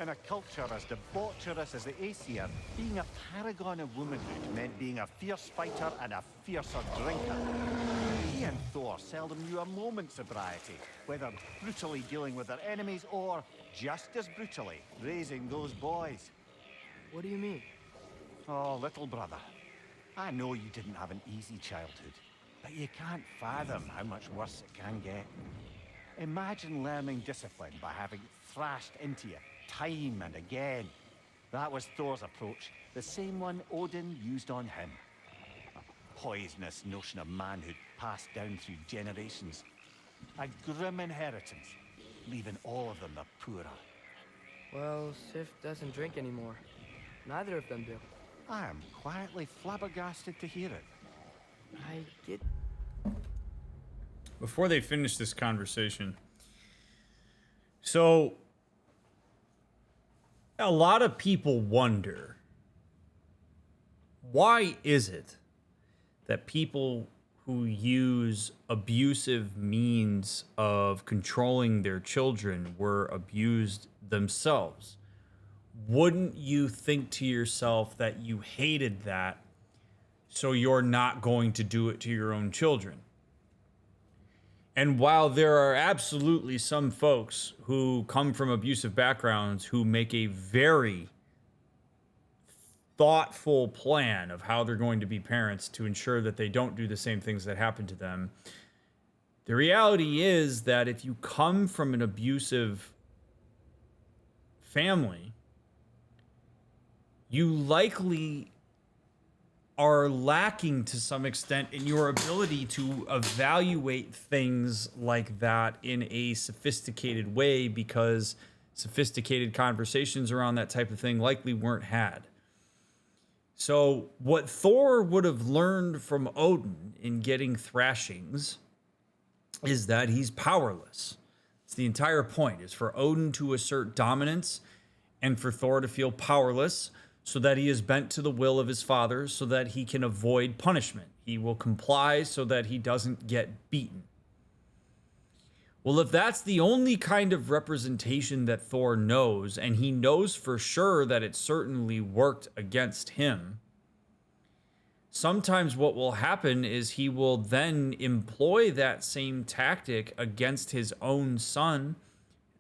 In a culture as debaucherous as the Aesir, being a paragon of womanhood meant being a fierce fighter and a fiercer drinker. He and Thor seldom knew a moment's sobriety, whether brutally dealing with their enemies or, just as brutally, raising those boys. What do you mean? Oh, little brother. I know you didn't have an easy childhood, but you can't fathom how much worse it can get. Imagine learning discipline by having thrashed into you time and again. That was Thor's approach, the same one Odin used on him. A poisonous notion of manhood passed down through generations. A grim inheritance, leaving all of them the poorer. Well, Sif doesn't drink anymore. Neither of them do. I am quietly flabbergasted to hear it. I get... Before they finish this conversation, so a lot of people wonder, why is it that people who use abusive means of controlling their children were abused themselves? Wouldn't you think to yourself that you hated that, so you're not going to do it to your own children? And while there are absolutely some folks who come from abusive backgrounds who make a very thoughtful plan of how they're going to be parents to ensure that they don't do the same things that happen to them, the reality is that if you come from an abusive family, you likely are lacking to some extent in your ability to evaluate things like that in a sophisticated way, because sophisticated conversations around that type of thing likely weren't had. So what Thor would have learned from Odin in getting thrashings is that he's powerless. It's the entire point, is for Odin to assert dominance and for Thor to feel powerless, so that he is bent to the will of his father, so that he can avoid punishment. He will comply so that he doesn't get beaten. Well, if that's the only kind of representation that Thor knows, and he knows for sure that it certainly worked against him, sometimes what will happen is he will then employ that same tactic against his own son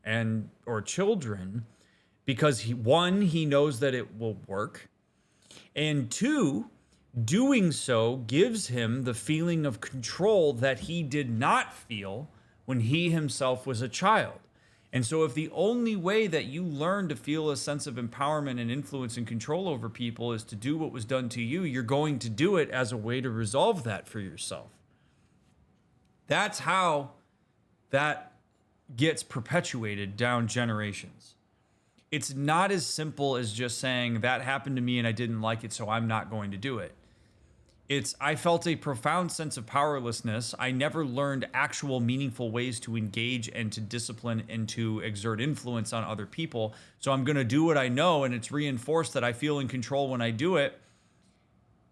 and or children, because he knows that it will work, and two, doing so gives him the feeling of control that he did not feel when he himself was a child. And so if the only way that you learn to feel a sense of empowerment and influence and control over people is to do what was done to you, you're going to do it as a way to resolve that for yourself. That's how that gets perpetuated down generations. It's not as simple as just saying that happened to me and I didn't like it, so I'm not going to do it. I felt a profound sense of powerlessness. I never learned actual meaningful ways to engage and to discipline and to exert influence on other people. So I'm going to do what I know, and it's reinforced that I feel in control when I do it.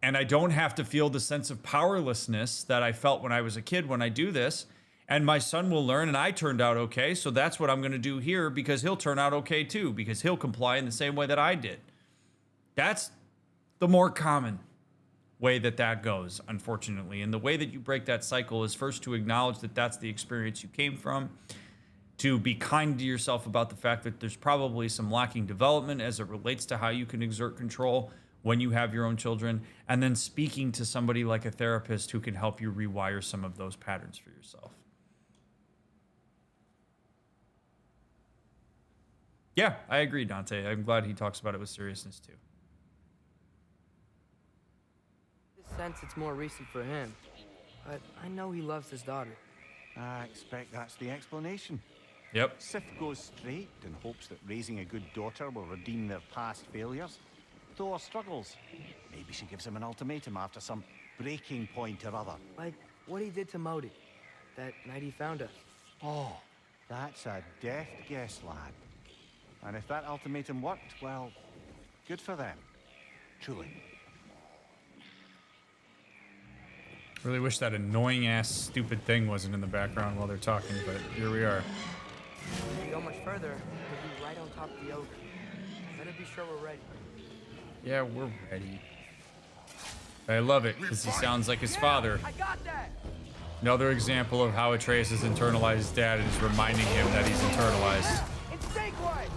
And I don't have to feel the sense of powerlessness that I felt when I was a kid when I do this. And my son will learn, and I turned out okay. So that's what I'm going to do here, because he'll turn out okay too, because he'll comply in the same way that I did. That's the more common way that goes, unfortunately. And the way that you break that cycle is first to acknowledge that that's the experience you came from, to be kind to yourself about the fact that there's probably some lacking development as it relates to how you can exert control when you have your own children, and then speaking to somebody like a therapist who can help you rewire some of those patterns for yourself. Yeah, I agree, Dante. I'm glad he talks about it with seriousness too. Sense it's more recent for him, but I know he loves his daughter. I expect that's the explanation. Yep. Sif goes straight in hopes that raising a good daughter will redeem their past failures. Thor struggles. Maybe she gives him an ultimatum after some breaking point or other. Like what he did to Modi that night he found us. Oh, that's a deft guess, lad. And if that ultimatum worked, well, good for them. Truly. Really wish that annoying ass stupid thing wasn't in the background while they're talking, but here we are. If we go much further, we'll be right on top of the ogre. Better be sure we're ready. Yeah, we're ready. I love it, because he sounds like his father. I got that! Another example of how Atreus has internalized dad and is reminding him that he's internalized. It's Snakeway!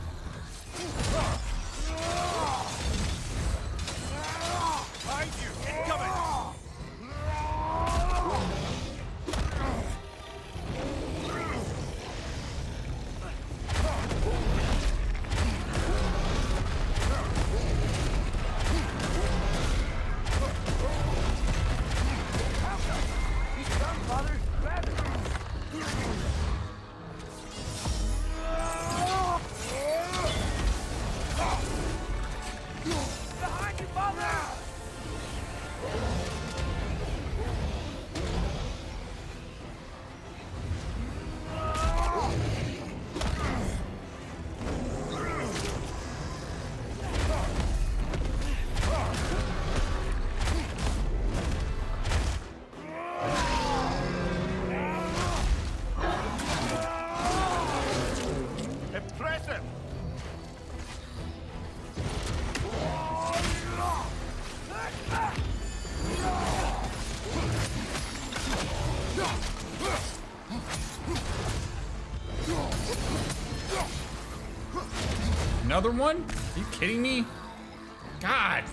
Behind you! Incoming! Another one? Are you kidding me? God.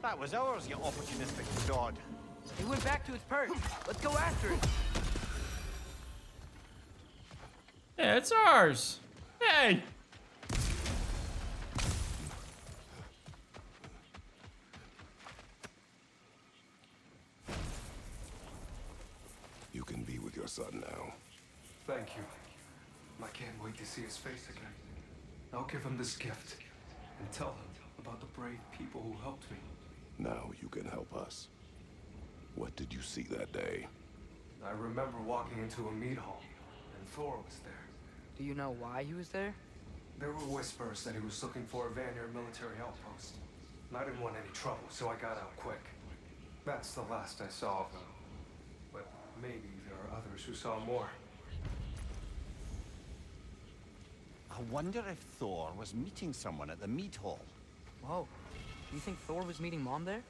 That was ours, you opportunistic dod. It went back to its perch. Let's go after it. Yeah, it's ours. Hey. You can be with your son now. Thank you. I can't wait to see his face again. I'll give him this gift and tell him about the brave people who helped me. Now you can help us. What did you see that day? I remember walking into a meat hall, and Thor was there. Do you know why he was there? There were whispers that he was looking for a Vanir military outpost. And I didn't want any trouble, so I got out quick. That's the last I saw of him. But maybe there are others who saw more. I wonder if Thor was meeting someone at the meat hall. Whoa. You think Thor was meeting Mom there?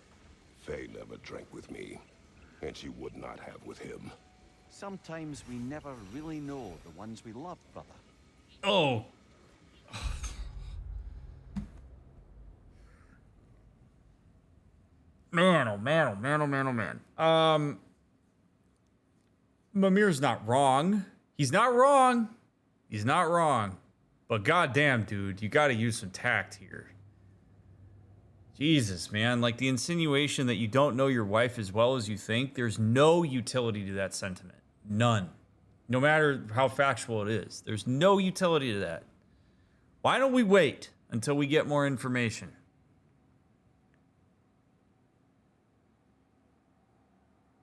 Faye never drank with me, and she would not have with him. Sometimes we never really know the ones we love, brother. Oh. Man, oh man, oh man, oh man, oh man. Mimir's not wrong. He's not wrong. He's not wrong. But goddamn, dude, you gotta use some tact here. Jesus, man. Like, the insinuation that you don't know your wife as well as you think, there's no utility to that sentiment. None. No matter how factual it is. There's no utility to that. Why don't we wait until we get more information?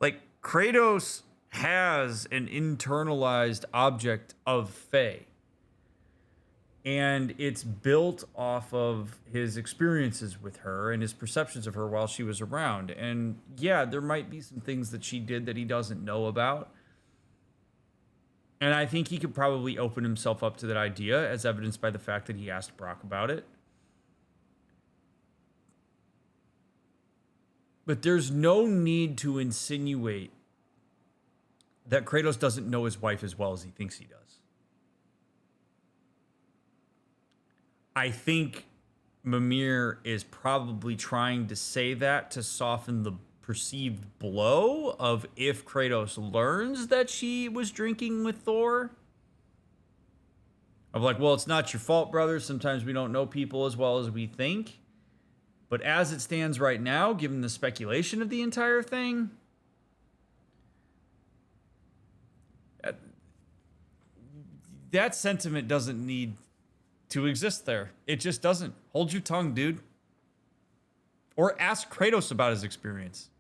Like, Kratos has an internalized object of Faye. And it's built off of his experiences with her and his perceptions of her while she was around. And yeah, there might be some things that she did that he doesn't know about. And I think he could probably open himself up to that idea, as evidenced by the fact that he asked Brock about it. But there's no need to insinuate that Kratos doesn't know his wife as well as he thinks he does. I think Mimir is probably trying to say that to soften the perceived blow of if Kratos learns that she was drinking with Thor. Of like, well, it's not your fault, brother. Sometimes we don't know people as well as we think. But as it stands right now, given the speculation of the entire thing, that sentiment doesn't need to exist there. It just doesn't. Hold your tongue, dude. Or ask Kratos about his experience.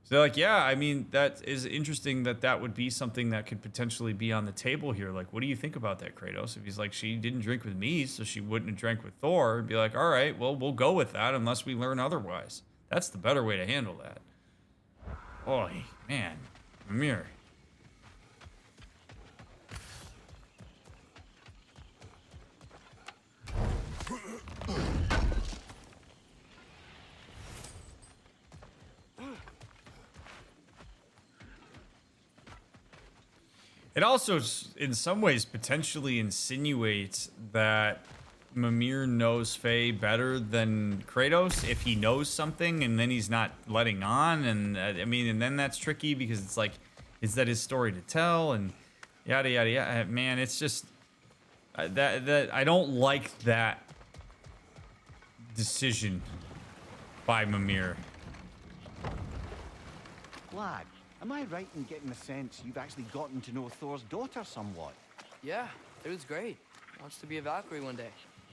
So they're like, yeah, I mean, that is interesting that that would be something that could potentially be on the table here. Like, what do you think about that, Kratos? If he's like, she didn't drink with me, so she wouldn't have drank with Thor, be like, all right, well, we'll go with that unless we learn otherwise. That's the better way to handle that. Boy, man, Mimir. It also, in some ways, potentially insinuates that Mimir knows Faye better than Kratos if he knows something and then he's not letting on. And I mean, and then that's tricky because it's like, is that his story to tell? And yada, yada, yada. Man, it's just that I don't like that decision by Mimir. Lad, am I right in getting the sense you've actually gotten to know Thor's daughter somewhat? Yeah, it was great. Wants to be a Valkyrie one day.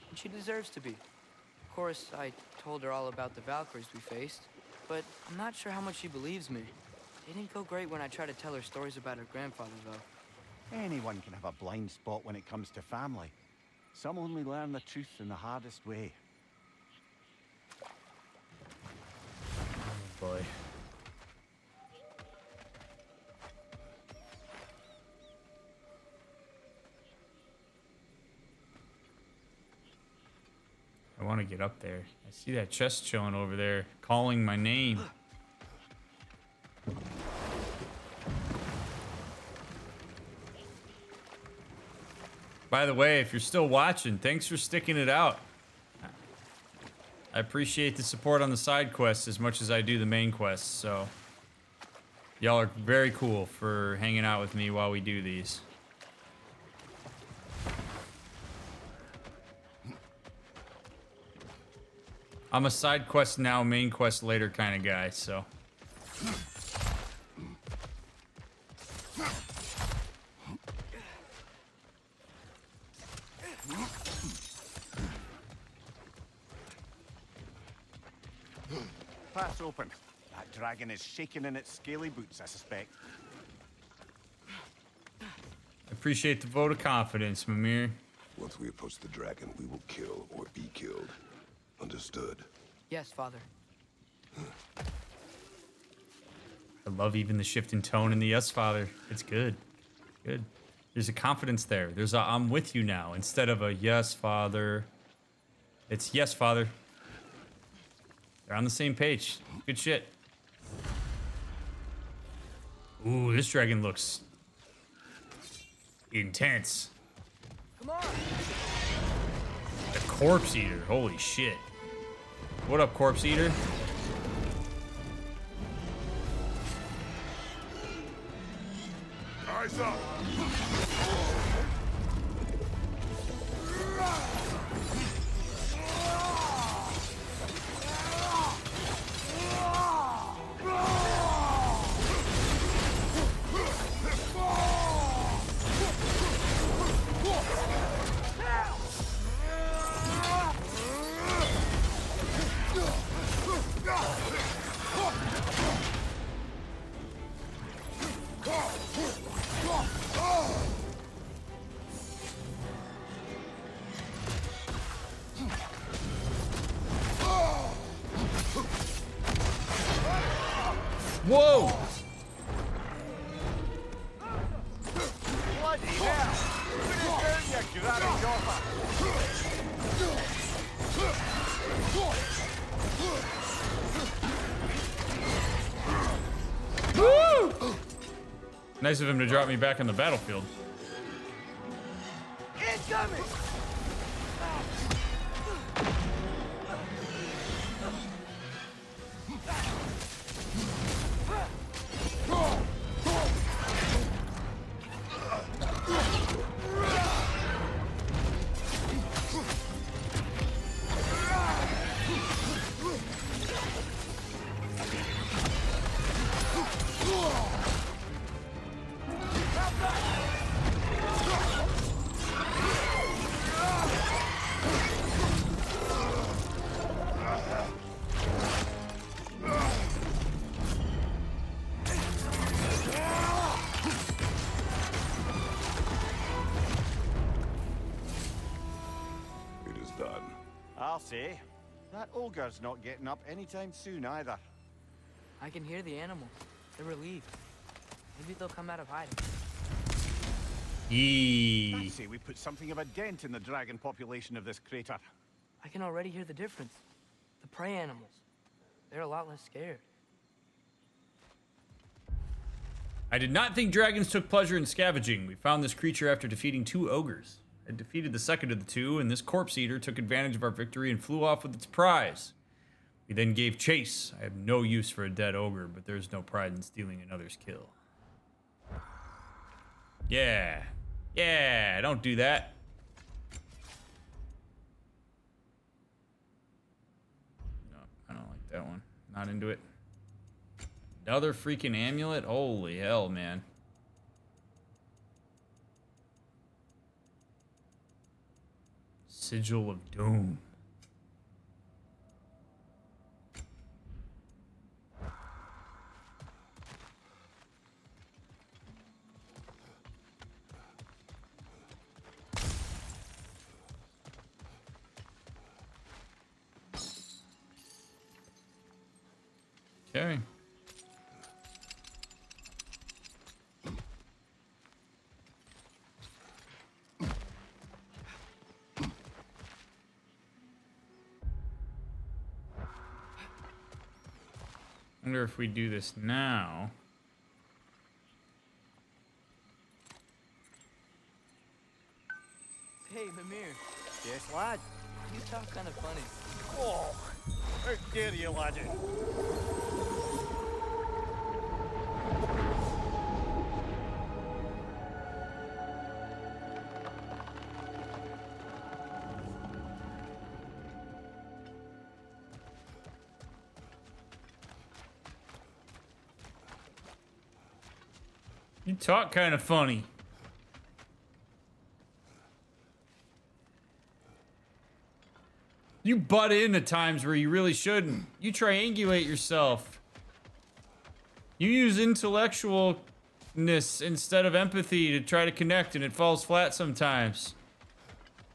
And she deserves to be. Of course, I told her all about the Valkyries we faced, but I'm not sure how much she believes me. It didn't go great when I tried to tell her stories about her grandfather, though. Anyone can have a blind spot when it comes to family. Some only learn the truth in the hardest way. Oh boy. I want to get up there. I see that chest chilling over there, calling my name. By the way, if you're still watching, thanks for sticking it out. I appreciate the support on the side quests as much as I do the main quests, so y'all are very cool for hanging out with me while we do these. I'm a side quest now, main quest later kind of guy, so. Path's open. That dragon is shaking in its scaly boots, I suspect. appreciate the vote of confidence, Mimir. Once we approach the dragon, we will kill or be killed. Understood? Yes, Father. I love even the shift in tone in the yes, Father. It's good. Good. There's a confidence there. There's a I'm with you now instead of a yes, Father. It's yes, Father. They're on the same page. Good shit. Ooh, this dragon looks intense. Come on. The corpse eater. Holy shit. What up, corpse eater? Eyes up! Whoa! Bloody hell! Put it down, you granny gopher! Woo! Nice of him to drop me back on the battlefield. Incoming! I'll say, that ogre's not getting up anytime soon either. I can hear the animals. They're relieved. Maybe they'll come out of hiding. I'd say we put something of a dent in the dragon population of this crater. I can already hear the difference. The prey animals. They're a lot less scared. I did not think dragons took pleasure in scavenging. We found this creature after defeating 2 ogres. I defeated the second of the 2, and this corpse eater took advantage of our victory and flew off with its prize. We then gave chase. I have no use for a dead ogre, but there's no pride in stealing another's kill. Yeah. Yeah, don't do that. No, I don't like that one. Not into it. Another freaking amulet? Holy hell, man. Sigil of Doom. Okay. Wonder if we do this now. Hey, Mimir. Yes, lad? You talk kind of funny. Oh, how dare you, laddie? You talk kind of funny. You butt in at times where you really shouldn't. You triangulate yourself. You use intellectual instead of empathy to try to connect, and it falls flat sometimes.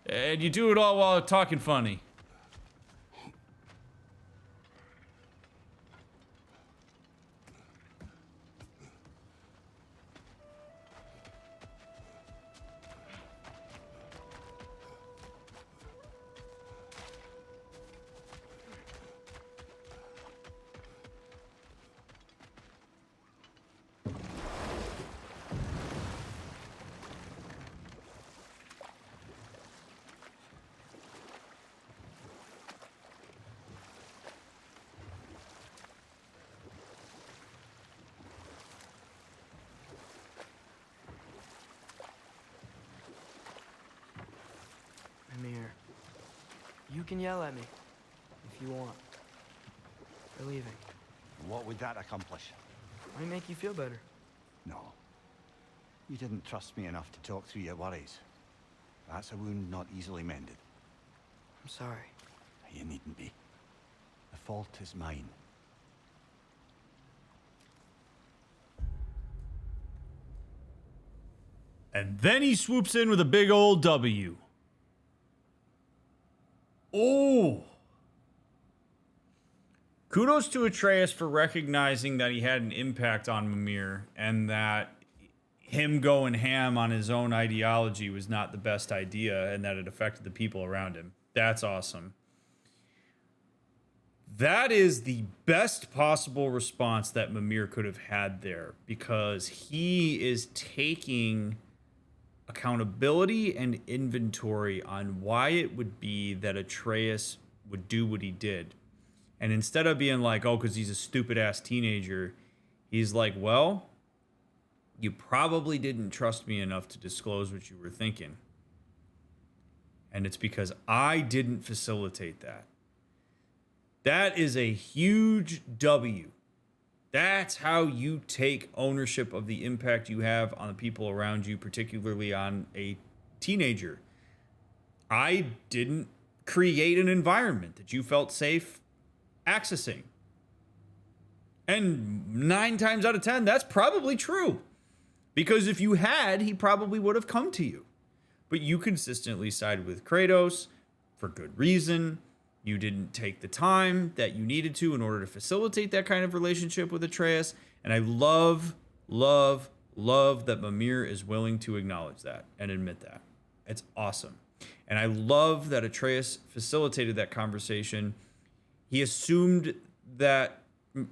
And you do it all while talking funny. Mimir, you can yell at me if you want. For leaving. What would that accomplish? Might make you feel better. No. You didn't trust me enough to talk through your worries. That's a wound not easily mended. I'm sorry. You needn't be. The fault is mine. And then he swoops in with a big old W. Oh! Kudos to Atreus for recognizing that he had an impact on Mimir and that him going ham on his own ideology was not the best idea and that it affected the people around him. That's awesome. That is the best possible response that Mimir could have had there, because he is taking accountability and inventory on why it would be that Atreus would do what he did. And instead of being like, oh, because he's a stupid ass teenager, he's like, well, you probably didn't trust me enough to disclose what you were thinking. And it's because I didn't facilitate that. That is a huge W. That's how you take ownership of the impact you have on the people around you, particularly on a teenager. I didn't create an environment that you felt safe accessing. And 9 times out of 10, that's probably true. Because if you had, he probably would have come to you. But you consistently sided with Kratos for good reason. You didn't take the time that you needed to in order to facilitate that kind of relationship with Atreus. And I love, love, love that Mimir is willing to acknowledge that and admit that. It's awesome. And I love that Atreus facilitated that conversation. He assumed that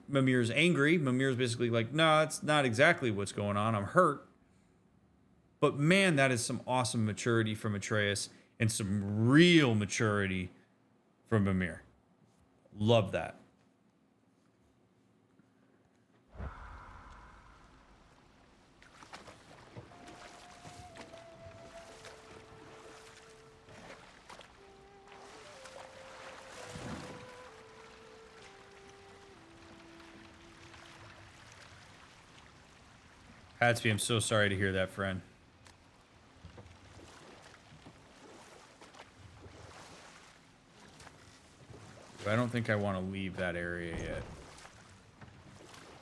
Mimir's angry. Mimir's basically like, no, it's not exactly what's going on. I'm hurt. But man, that is some awesome maturity from Atreus and some real maturity from Mimir. Love that. Hatsby, I'm so sorry to hear that, friend. I don't think I want to leave that area yet.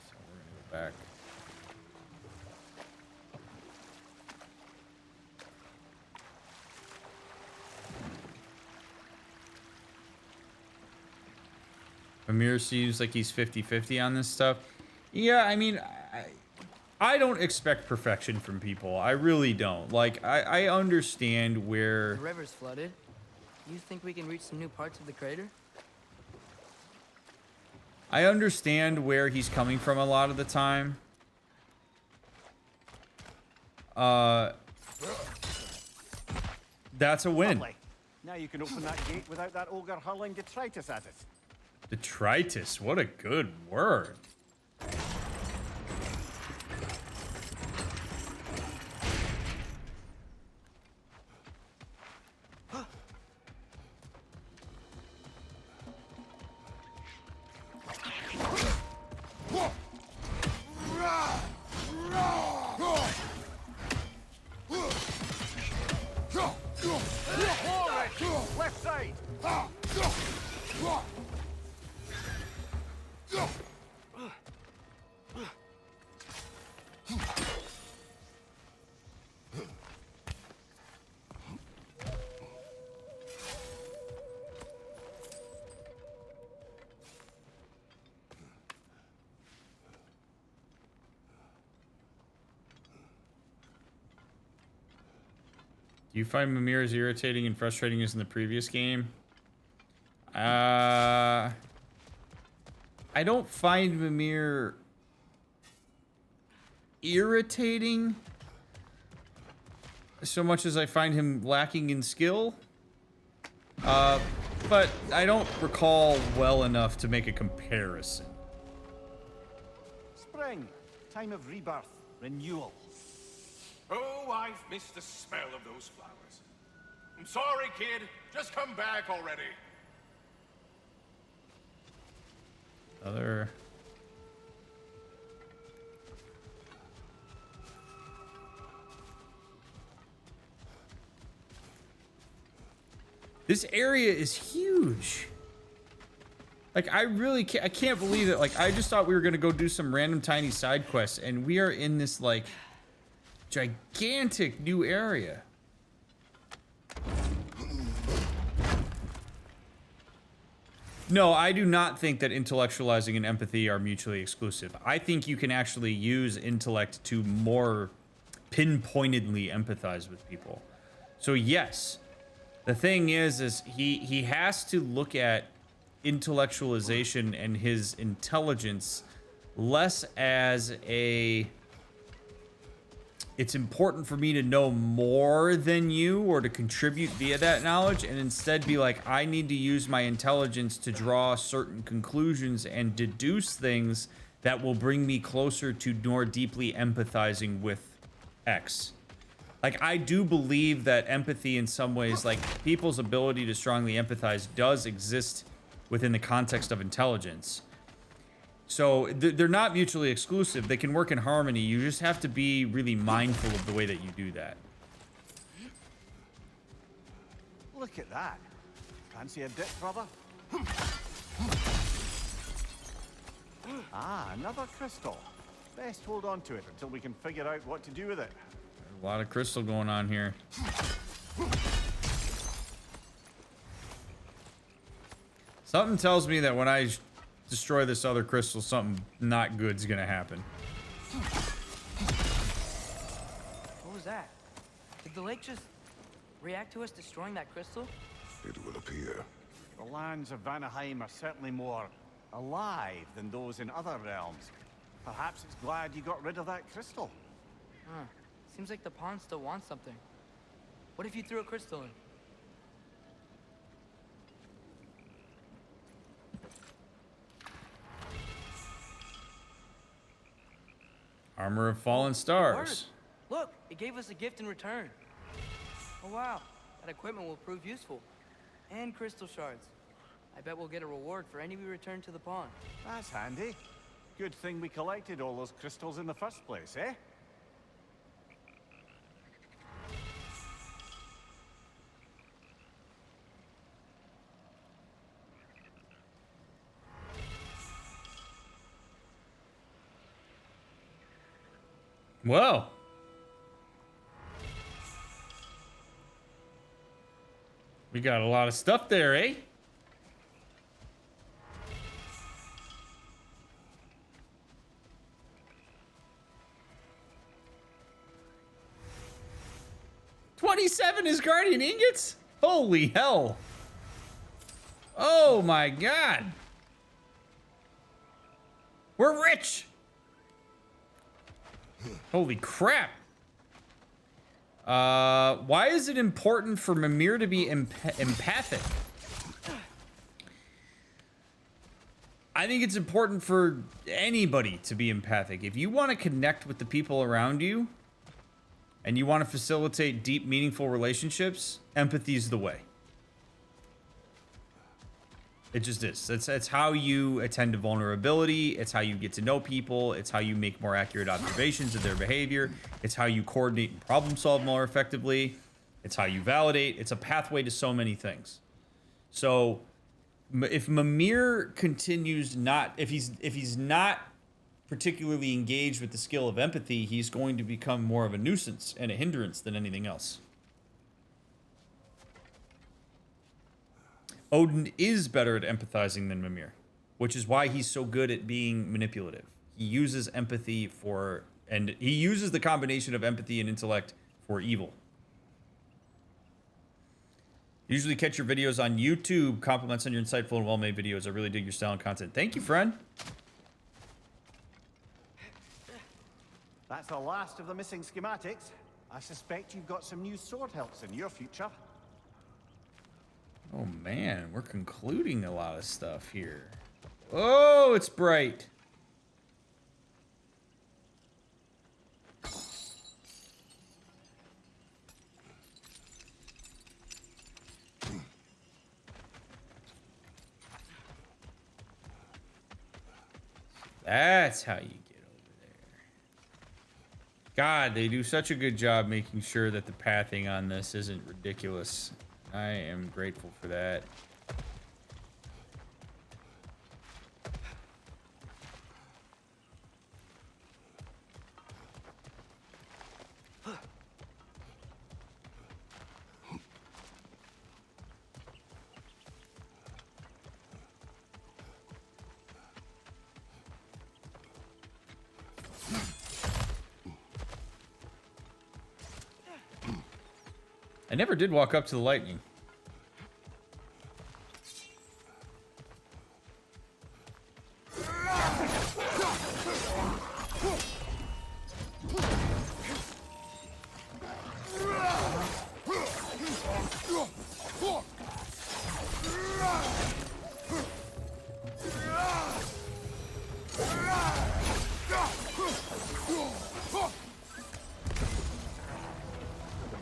So we're going to go back. Mimir seems like he's 50-50 on this stuff. Yeah, I mean, I don't expect perfection from people. I really don't. Like, I understand where... The river's flooded. You think we can reach some new parts of the crater? I understand where he's coming from a lot of the time. That's a win. Lovely. Now you can open that gate without that ogre hurling detritus at it. Detritus, what a good word. Left side. Do you find Mimir as irritating and frustrating as in the previous game? I don't find Mimir irritating so much as I find him lacking in skill. But I don't recall well enough to make a comparison. Spring, time of rebirth, renewal. Oh, I've missed the smell of those flowers. I'm sorry, kid. Just come back already. Other... This area is huge. Like, I really can't, I can't believe it. Like, I just thought we were going to go do some random tiny side quests, and we are in this, like, gigantic new area. No, I do not think that intellectualizing and empathy are mutually exclusive. I think you can actually use intellect to more pinpointedly empathize with people. So, yes. The thing is he has to look at intellectualization and his intelligence less as a, it's important for me to know more than you or to contribute via that knowledge, and instead be like, I need to use my intelligence to draw certain conclusions and deduce things that will bring me closer to more deeply empathizing with X. Like, I do believe that empathy in some ways, like, people's ability to strongly empathize does exist within the context of intelligence. So, they're not mutually exclusive. They can work in harmony. You just have to be really mindful of the way that you do that. Look at that. Fancy a dip, brother? Ah, another crystal. Best hold on to it until we can figure out what to do with it. A lot of crystal going on here. Something tells me that when I destroy this other crystal, something not good's gonna happen. What was that? Did the lake just react to us destroying that crystal? It will appear. The lands of Vanaheim are certainly more alive than those in other realms. Perhaps it's glad you got rid of that crystal. Huh. Seems like the pond still wants something. What if you threw a crystal in? Armor of Fallen Stars. Look, it gave us a gift in return. Oh wow, that equipment will prove useful. And crystal shards. I bet we'll get a reward for any we return to the pond. That's handy. Good thing we collected all those crystals in the first place, eh? Whoa. We got a lot of stuff there, eh? $27 is Guardian Ingots? Holy hell. Oh my god. We're rich. Holy crap. Why is it important for Mimir to be empathic? I think it's important for anybody to be empathic. If you want to connect with the people around you and you want to facilitate deep, meaningful relationships, empathy is the way. It just is. It's how you attend to vulnerability. It's how you get to know people. It's how you make more accurate observations of their behavior. It's how you coordinate and problem solve more effectively. It's how you validate. It's a pathway to so many things. So if Mimir continues not, if he's not particularly engaged with the skill of empathy, he's going to become more of a nuisance and a hindrance than anything else. Odin is better at empathizing than Mimir, which is why he's so good at being manipulative. He uses empathy for, and he uses the combination of empathy and intellect for evil. Usually catch your videos on YouTube. Compliments on your insightful and well-made videos. I really dig your style and content. Thank you, friend. That's the last of the missing schematics. I suspect you've got some new sword helps in your future. Oh, man. We're concluding a lot of stuff here. Oh, it's bright. That's how you get over there. God, they do such a good job making sure that the pathing on this isn't ridiculous. I am grateful for that. I never did walk up to the lightning.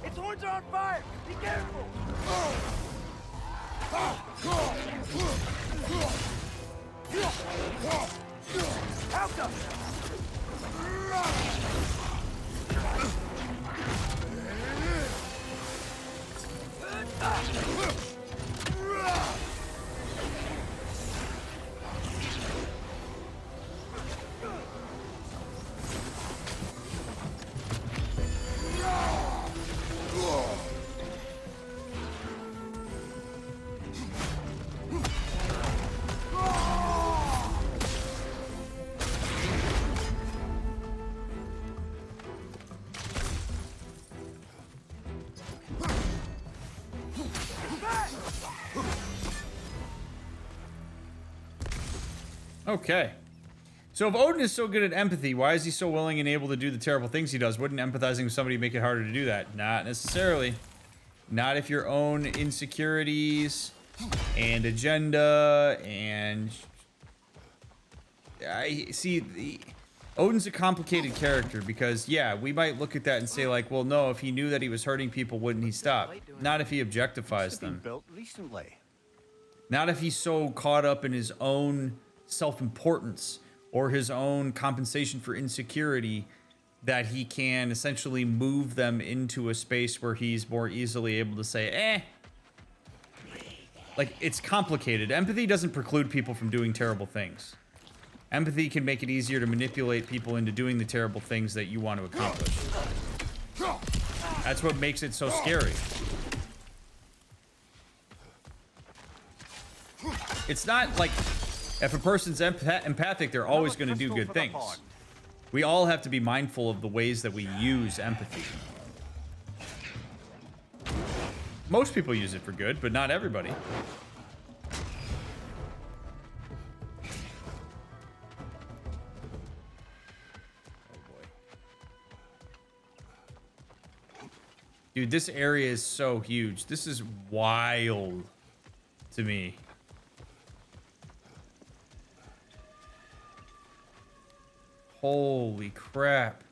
Its horns are on fire! Be careful! Help them! Okay. So if Odin is so good at empathy, why is he so willing and able to do the terrible things he does? Wouldn't empathizing with somebody make it harder to do that? Not necessarily. Not if your own insecurities and agenda and... I see, Odin's a complicated character because, yeah, we might look at that and say, like, well, no, if he knew that he was hurting people, wouldn't he stop? Not if he objectifies them. Built recently. Not if he's so caught up in his own self-importance or his own compensation for insecurity that he can essentially move them into a space where he's more easily able to say, eh. Like, it's complicated. Empathy doesn't preclude people from doing terrible things. Empathy can make it easier to manipulate people into doing the terrible things that you want to accomplish. That's what makes it so scary. It's not like if a person's empathic, they're always going to do good things. We all have to be mindful of the ways that we use empathy. Most people use it for good, but not everybody. Dude, this area is so huge. This is wild to me. Holy crap.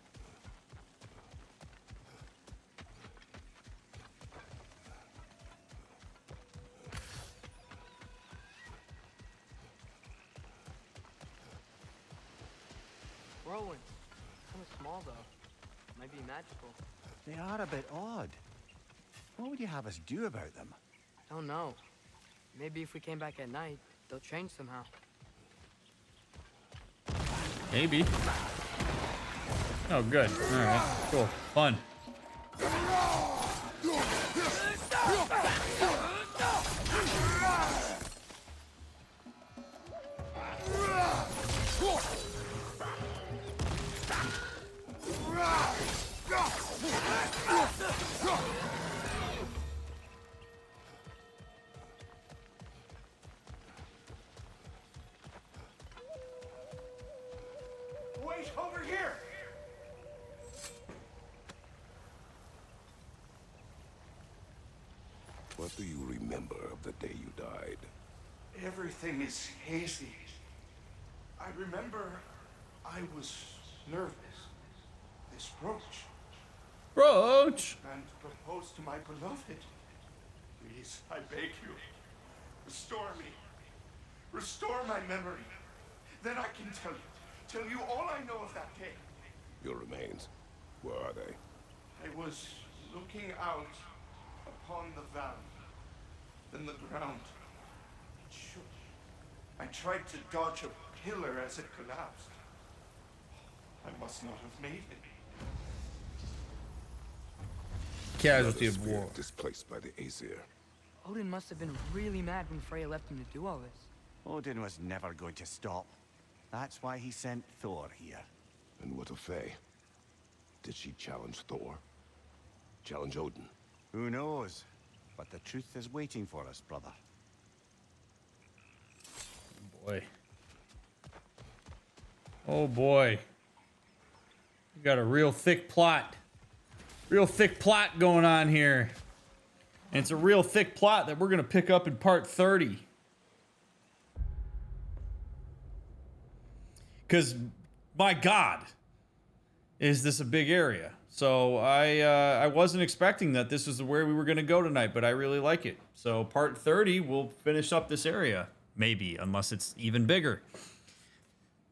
Rowan, kind of small though. Might be magical. They are a bit odd. What would you have us do about them? Don't know. Maybe if we came back at night, they'll change somehow. Maybe. Oh, good. All right. Cool. Fun. What do you remember of the day you died? Everything is hazy. I remember I was nervous. This brooch. Brooch! And proposed to my beloved. Please, I beg you. Restore me. Restore my memory. Then I can tell you all I know of that day. Your remains, where are they? I was looking out upon the valley. Then the ground. It shook. I tried to dodge a pillar as it collapsed. I must not have made it. Casualty Another of war. spirit displaced by the Aesir. Odin must have been really mad when Freya left him to do all this. Odin was never going to stop. That's why he sent Thor here. And what of Faye? Did she challenge Thor? Challenge Odin? Who knows? But the truth is waiting for us, brother. Boy. Oh boy. We got a real thick plot. Real thick plot going on here. And it's a real thick plot that we're going to pick up in part 30. Because, my God, is this a big area? So I wasn't expecting that this is where we were going to go tonight, but I really like it. So part 30, we'll finish up this area. Maybe, unless it's even bigger.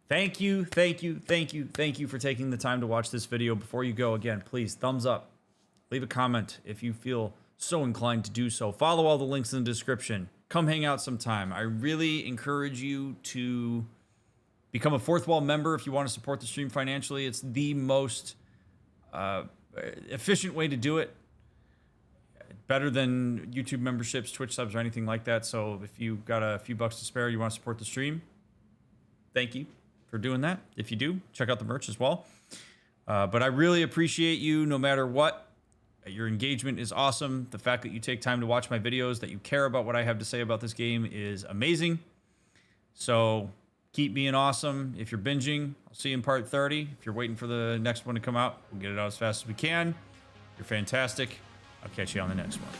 Thank you for taking the time to watch this video. Before you go, again, please, thumbs up. Leave a comment if you feel so inclined to do so. Follow all the links in the description. Come hang out sometime. I really encourage you to become a Fourth Wall member if you want to support the stream financially. It's the most efficient way to do it. Better than YouTube memberships, Twitch subs, or anything like that. So if you got a few bucks to spare, you want to support the stream, thank you for doing that. If you do, check out the merch as well. But I really appreciate you no matter what. Your engagement is awesome. The fact that you take time to watch my videos, that you care about what I have to say about this game is amazing. So keep being awesome. If you're binging, I'll see you in part 30. If you're waiting for the next one to come out, we'll get it out as fast as we can. You're fantastic. I'll catch you on the next one.